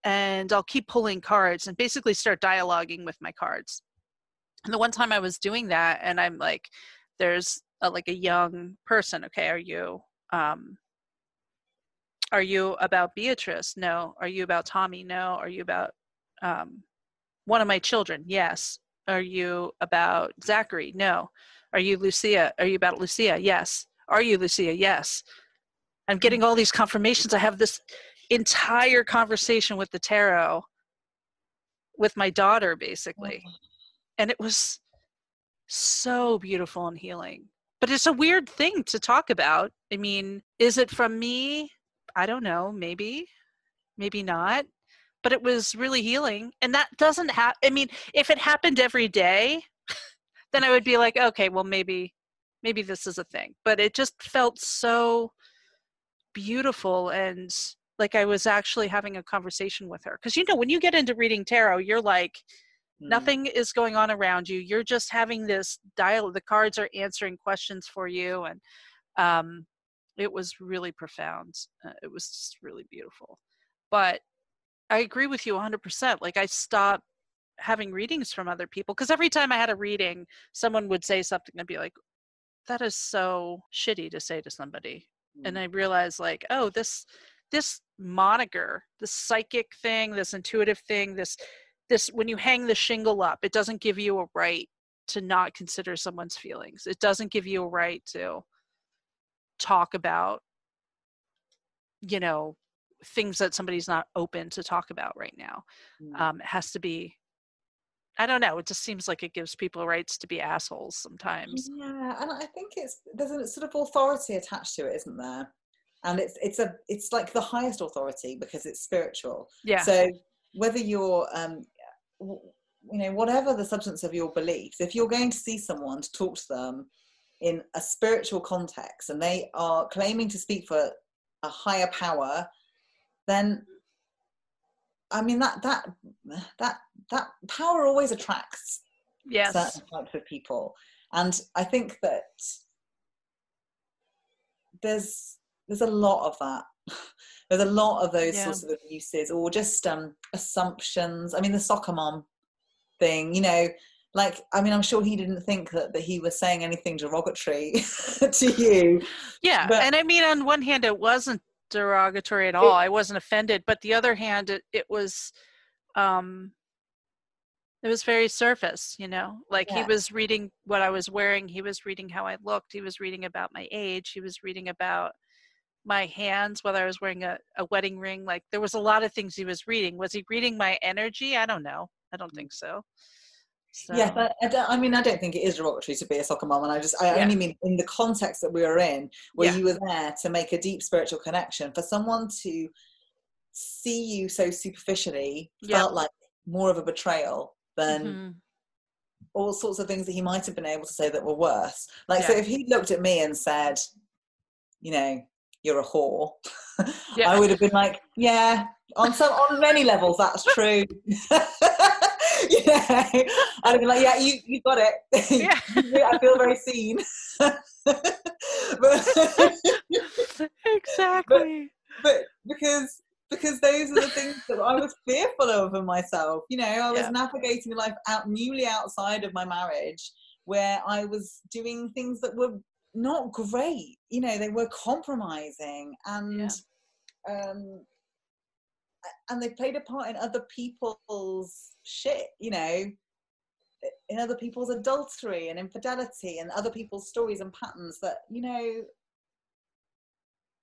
And I'll keep pulling cards and basically start dialoguing with my cards. And the one time I was doing that, and I'm like, there's like a young person. Okay, are you about Beatrice? No. Are you about Tommy? No. Are you about one of my children? Yes. Are you about Zachary? No. Are you Lucia? Are you about Lucia? Yes. Are you Lucia? Yes. I'm getting all these confirmations. I have this entire conversation with the tarot with my daughter, basically. And it was so beautiful and healing. But it's a weird thing to talk about. I mean, is it from me? I don't know. Maybe not. But it was really healing. And that doesn't happen. I mean, if it happened every day, then I would be like, okay, well, maybe this is a thing. But it just felt so beautiful, and like I was actually having a conversation with her. Because, you know, when you get into reading tarot, you're like, nothing is going on around you. You're just having this dialogue. The cards are answering questions for you. And it was really profound. It was just really beautiful. But I agree with you 100%. Like, I stopped having readings from other people because every time I had a reading, someone would say something and be like, that is so shitty to say to somebody. And I realized, like, oh, this moniker, this psychic thing, this intuitive thing, this when you hang the shingle up, it doesn't give you a right to not consider someone's feelings. It doesn't give you a right to talk about, you know, things that somebody's not open to talk about right now. It has to be, I don't know, it just seems like it gives people rights to be assholes sometimes. Yeah, and I think there's a sort of authority attached to it, isn't there? And it's like the highest authority because it's spiritual. Yeah. So whether you're you know, whatever the substance of your beliefs, if you're going to see someone to talk to them in a spiritual context and they are claiming to speak for a higher power, then I mean that power always attracts certain types of people. And I think that there's a lot of that. There's a lot of those sorts of abuses or just assumptions. I mean, the soccer mom thing, you know, like, I mean, I'm sure he didn't think that he was saying anything derogatory to you. Yeah, but, and I mean, on one hand, it wasn't derogatory at all. I wasn't offended, but the other hand, it was very surface, you know, like he was reading what I was wearing. He was reading how I looked. He was reading about my age. He was reading about my hands, whether I was wearing a wedding ring. Like, there was a lot of things he was reading. Was he reading my energy? I don't know. I don't think so. So yes, I mean, I don't think it is derogatory to be a soccer mom, and I yeah, only mean in the context that we were in, where yeah, you were there to make a deep spiritual connection. For someone to see you so superficially yep, felt like more of a betrayal than hmm, all sorts of things that he might have been able to say that were worse. Like, so yeah, if he looked at me and said, you know, you're a whore, yeah, I would have been like, yeah, on many levels that's true. You know, I'd have been like, yeah, you got it. yeah, I feel very seen. but, but exactly. but because those are the things that I was fearful of in myself. You know, I was Yeah, navigating life newly outside of my marriage, where I was doing things that were not great. You know, they were compromising, yeah, um, and they played a part in other people's shit. You know, in other people's adultery and infidelity, and other people's stories and patterns that, you know,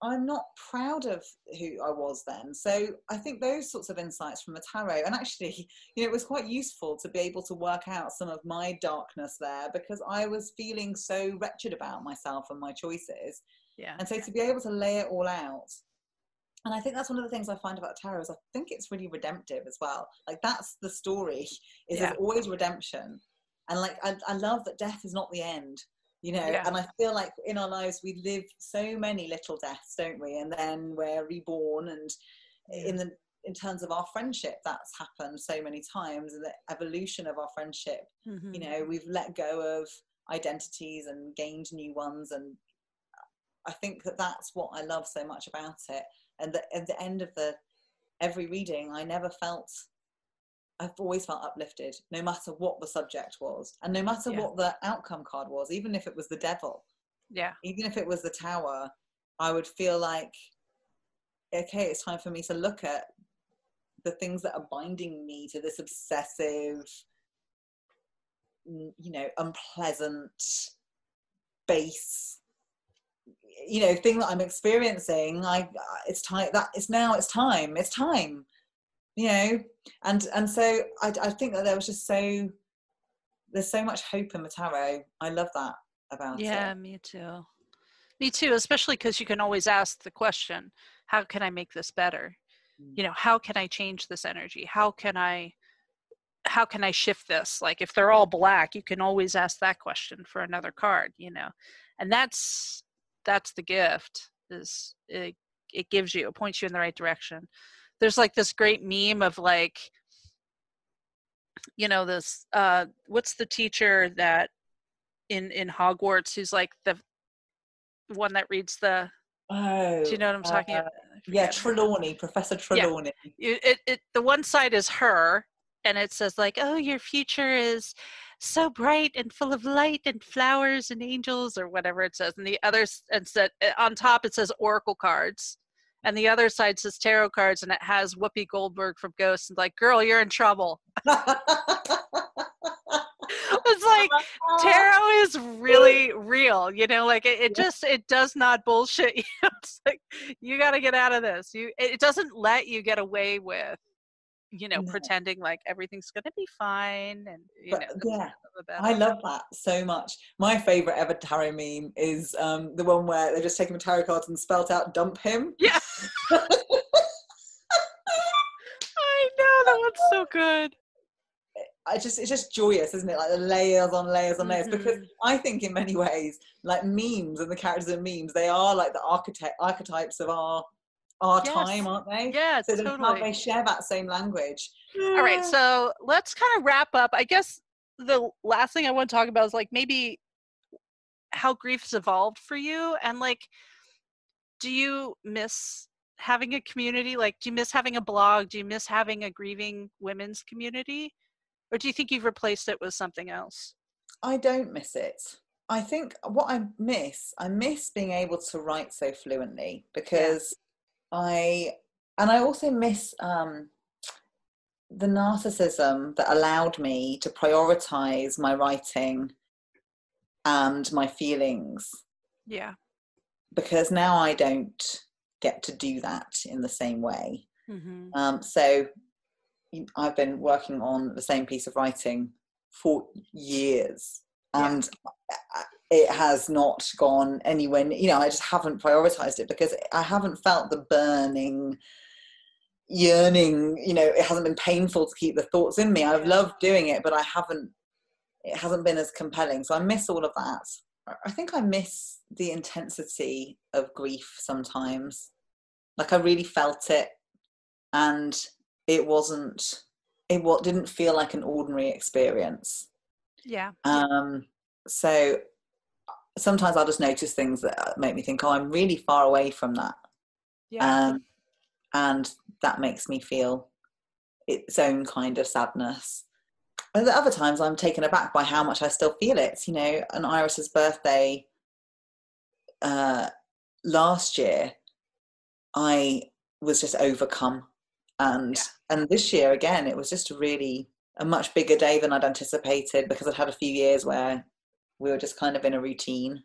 I'm not proud of who I was then. So I think those sorts of insights from the tarot, and actually, you know, it was quite useful to be able to work out some of my darkness there, because I was feeling so wretched about myself and my choices. yeah, And so to be able to lay it all out. And I think that's one of the things I find about tarot is I think it's really redemptive as well. Like, that's the story, is there's yeah, always redemption. And like, I love that death is not the end. You know, yeah, and I feel like in our lives we live so many little deaths, don't we? And then we're reborn. And yeah, in terms of our friendship, that's happened so many times, and the evolution of our friendship. You hmm, know, we've let go of identities and gained new ones, and I think that that's what I love so much about it. And that at the end of every reading, I've always felt uplifted, no matter what the subject was, and no matter yeah, what the outcome card was. Even if it was the devil, yeah, even if it was the tower, I would feel like, okay, it's time for me to look at the things that are binding me to this obsessive, you know, unpleasant, base, you know, thing that I'm experiencing. It's time, it's time, you know. And so I think that there's so much hope in the tarot. I love that about it. yeah. Me too. Me too. Especially because you can always ask the question, "How can I make this better?" Mm. You know, how can I change this energy? How can I shift this? Like, if they're all black, you can always ask that question for another card, you know. And that's the gift, is it gives you, it points you in the right direction. There's like this great meme of like, you know, this what's the teacher that in Hogwarts who's like the one that reads the, do you Oh, know what I'm talking about? I yeah, forget her name. Trelawney, Professor Yeah, Trelawney. the one side is her, and it says like, oh, your future is so bright and full of light and flowers and angels, or whatever it says. And the other, and said on top it says oracle cards, and the other side says tarot cards, and it has Whoopi Goldberg from Ghost, and like, girl, you're in trouble. It's like, tarot is really real, you know, like it does not bullshit you. It's like, you got to get out of this. It doesn't let you get away with, you know, No, pretending like everything's going to be fine, and you but know, this yeah, is the I best. love that so much. My favorite ever tarot meme is the one where they're just taking the tarot cards and spelt out "dump him." Yeah, I know, that one's so good. It's just joyous, isn't it? Like the layers on layers on layers. Because Mm-hmm. I think in many ways, like memes and the characters in memes, they are like the archetypes of our time, Yes. aren't they? Yeah, So totally. they share that same language. All right, so let's kind of wrap up. I guess the last thing I want to talk about is like maybe how grief has evolved for you, and like, do you miss having a community? Like, do you miss having a blog? Do you miss having a grieving women's community? Or do you think you've replaced it with something else? I don't miss it. I think what I miss being able to write so fluently, Yeah. because I, and I also miss the narcissism that allowed me to prioritize my writing and my feelings, Yeah. because now I don't get to do that in the same way. Mm-hmm. So I've been working on the same piece of writing for years, Yeah. and it has not gone anywhere. I just haven't prioritized it because I haven't felt the burning yearning. It hasn't been painful to keep the thoughts in me. I've loved doing it, but it hasn't been as compelling. So I miss all of that. I think I miss the intensity of grief sometimes. Like, I really felt it, and it didn't feel like an ordinary experience. Yeah. So sometimes I'll just notice things that make me think, oh, I'm really far away from that. Yeah. And that makes me feel its own kind of sadness. And at other times I'm taken aback by how much I still feel it. On Iris's birthday last year, I was just overcome. And this year again, it was just really a much bigger day than I'd anticipated, because I'd had a few years where we were just kind of in a routine.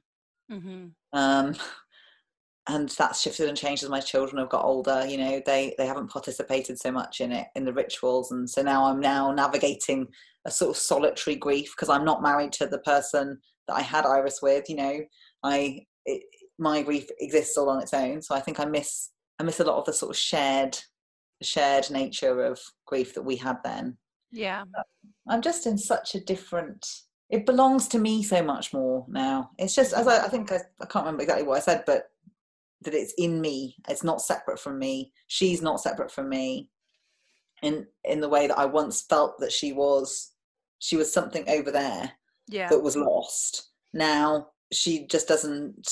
And that's shifted and changed as my children have got older. They haven't participated so much in it, in the rituals, and so now I'm navigating a sort of solitary grief, because I'm not married to the person that I had Iris with. My grief exists all on its own. So I think I miss a lot of the sort of shared nature of grief that we had then. Yeah. I'm just in such a different, it belongs to me so much more now. It's just, as I think I can't remember exactly what I said, but that it's in me. It's not separate from me. She's not separate from me in the way that I once felt that she was something over there that was lost. Now she just doesn't,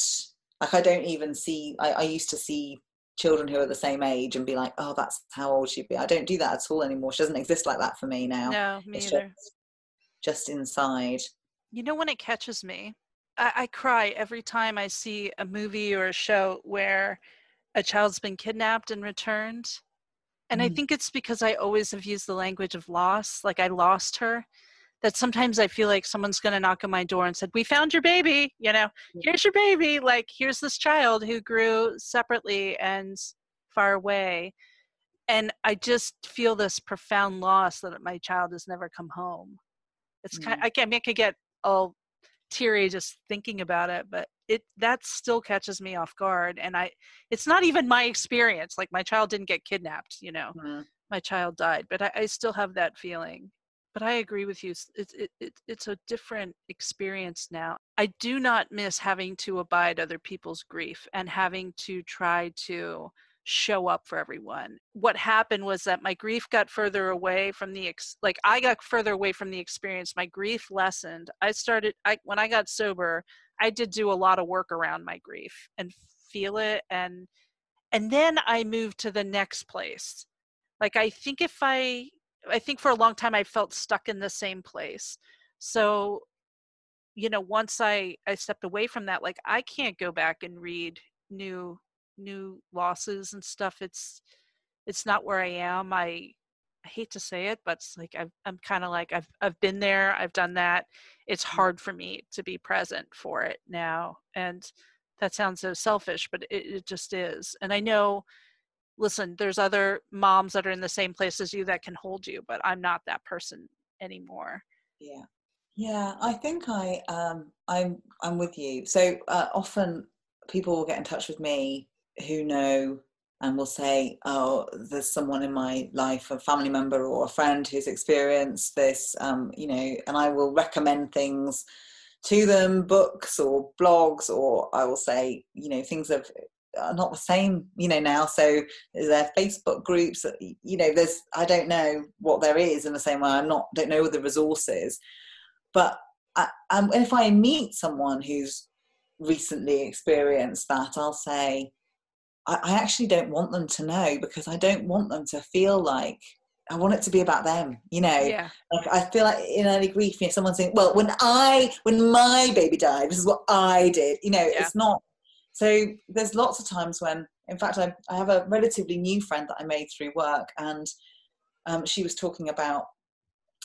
like, I don't even see, I used to see children who are the same age and be like, oh, that's how old she'd be. I don't do that at all anymore. She doesn't exist like that for me now. No, me it's either. just inside. When it catches me, I cry every time I see a movie or a show where a child's been kidnapped and returned. And I think it's because I always have used the language of loss, like I lost her, that sometimes I feel like someone's going to knock on my door and said, we found your baby, here's your baby. Like, here's this child who grew separately and far away. And I just feel this profound loss that my child has never come home. It's kind of, I could get all teary just thinking about it, but that still catches me off guard. And it's not even my experience. Like, my child didn't get kidnapped, my child died, but I still have that feeling. But I agree with you. It's a different experience now. I do not miss having to abide other people's grief and having to try to show up for everyone. What happened was that my grief got further away from I got further away from the experience. My grief lessened. When I got sober, I did do a lot of work around my grief and feel it. And then I moved to the next place. Like, I think for a long time I felt stuck in the same place. So, once I stepped away from that, like, I can't go back and read new losses and stuff. It's not where I am. I hate to say it, but it's like I'm kind of like I've been there, I've done that. It's hard for me to be present for it now, and that sounds so selfish, but it just is. And I know, listen, there's other moms that are in the same place as you that can hold you, but I'm not that person anymore. Yeah, I think I'm with you. So often people will get in touch with me who know and will say, oh, there's someone in my life, a family member or a friend who's experienced this, and I will recommend things to them, books or blogs, or I will say, things are not the same, now. So there are Facebook groups, there's, I don't know what there is in the same way. Don't know the resources, but if I meet someone who's recently experienced that, I'll say, I actually don't want them to know, because I don't want them to feel like, I want it to be about them, Yeah. Like, I feel like in early grief, someone saying, well, when my baby died, this is what I did, It's not. So there's lots of times when, in fact, I have a relatively new friend that I made through work, and she was talking about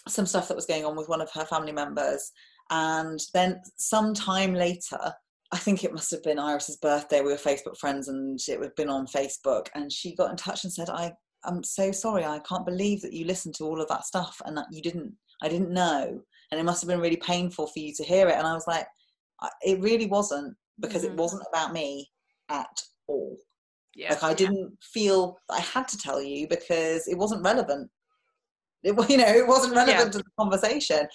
some stuff that was going on with one of her family members. And then some time later, I think it must have been Iris's birthday, we were Facebook friends, and it had been on Facebook, and she got in touch and said, I'm so sorry, I can't believe that you listened to all of that stuff and that I didn't know. and it must have been really painful for you to hear it. And I was like, it really wasn't, because it wasn't about me at all. Yeah. Like, I didn't feel I had to tell you because it wasn't relevant. It wasn't relevant to the conversation.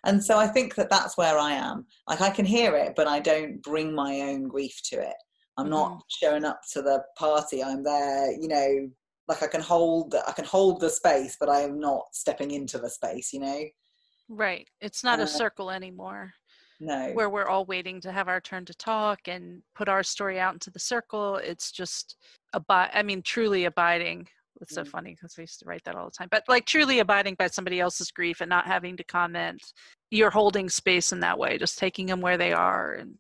And so I think that that's where I am. Like, I can hear it, but I don't bring my own grief to it. I'm not showing up to the party. I'm there, like I can hold the space, but I am not stepping into the space, Right. It's not a circle anymore. No. Where we're all waiting to have our turn to talk and put our story out into the circle. It's just truly abiding. It's so funny because I used to write that all the time. But like, truly abiding by somebody else's grief and not having to comment. You're holding space in that way, just taking them where they are. And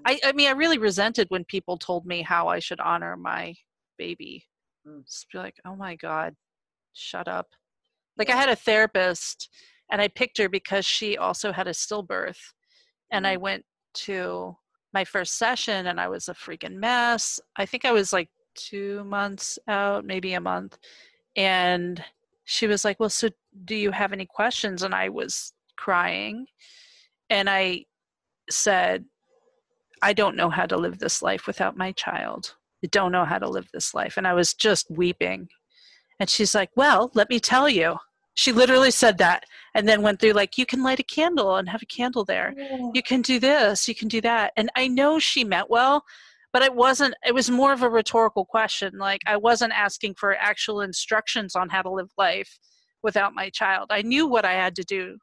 I really resented when people told me how I should honor my baby. Just be like, oh my God, shut up. Like, I had a therapist, and I picked her because she also had a stillbirth. And I went to my first session, and I was a freaking mess. I think I was like 2 months out, maybe a month. And she was like, well, so do you have any questions? And I was crying. And I said, I don't know how to live this life without my child. I don't know how to live this life. And I was just weeping. And she's like, well, let me tell you. She literally said that, and then went through like, you can light a candle and have a candle there. You can do this, you can do that. And I know she meant well, but it was more of a rhetorical question. Like, I wasn't asking for actual instructions on how to live life without my child. I knew what I had to do,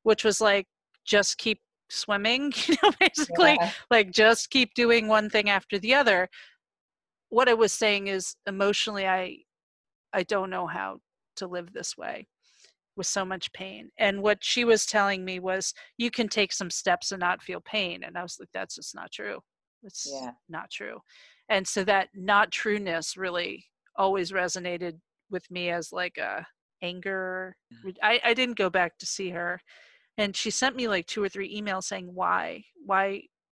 which was like, just keep swimming, basically, like, just keep doing one thing after the other. What I was saying is, emotionally, I don't know how to live this way with so much pain. And what she was telling me was, you can take some steps and not feel pain. And I was like, that's just not true. It's not true. And so that not trueness really always resonated with me as like a anger. I didn't go back to see her. And she sent me like 2 or 3 emails saying, why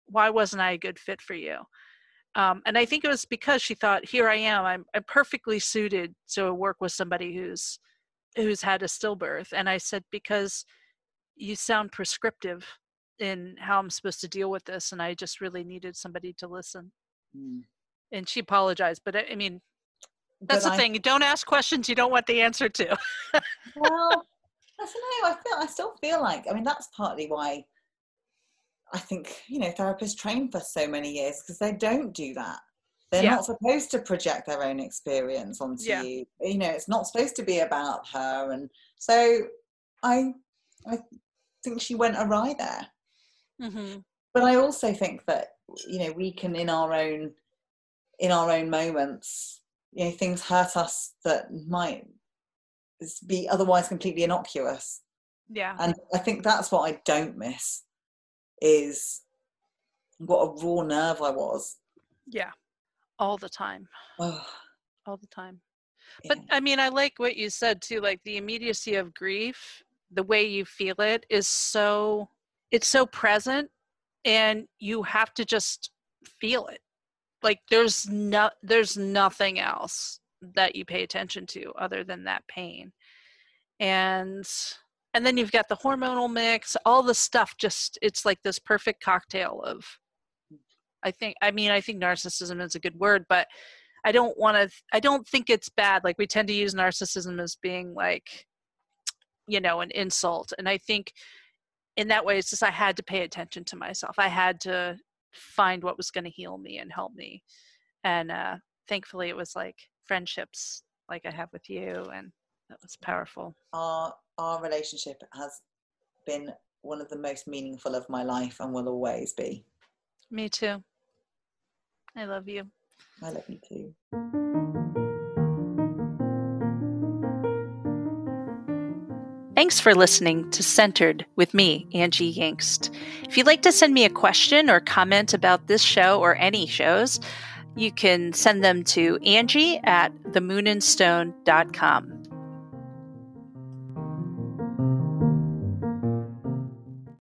wasn't I a good fit for you? And I think it was because she thought, here I am, I'm perfectly suited to work with somebody who's had a stillbirth. And I said, because you sound prescriptive in how I'm supposed to deal with this, and I just really needed somebody to listen. And she apologized, but I mean, that's the thing. You don't ask questions you don't want the answer to. Well, I don't know. I still feel like, that's partly why I think, therapists train for so many years, because they don't do that. They're not supposed to project their own experience onto you. It's not supposed to be about her. And so I think she went awry there. But I also think that, we can, in our own moments, things hurt us that might be otherwise completely innocuous. Yeah. And I think that's what I don't miss, is what a raw nerve I was. Yeah. All the time. Oh. All the time. But I like what you said too, like the immediacy of grief, the way you feel it is it's so present, and you have to just feel it. Like, there's nothing else that you pay attention to other than that pain. And then you've got the hormonal mix, all the stuff, just, it's like this perfect cocktail of, I think narcissism is a good word, but I don't think it's bad. Like, we tend to use narcissism as being like, an insult. And I think in that way, it's just, I had to pay attention to myself. I had to find what was going to heal me and help me. And thankfully it was like friendships like I have with you, and that was powerful. Our relationship has been one of the most meaningful of my life, and will always be. Me too. I love you. I love you too. Thanks for listening to Centered with me, Angie Yingst. If you'd like to send me a question or comment about this show or any shows, you can send them to Angie@themoonandstone.com.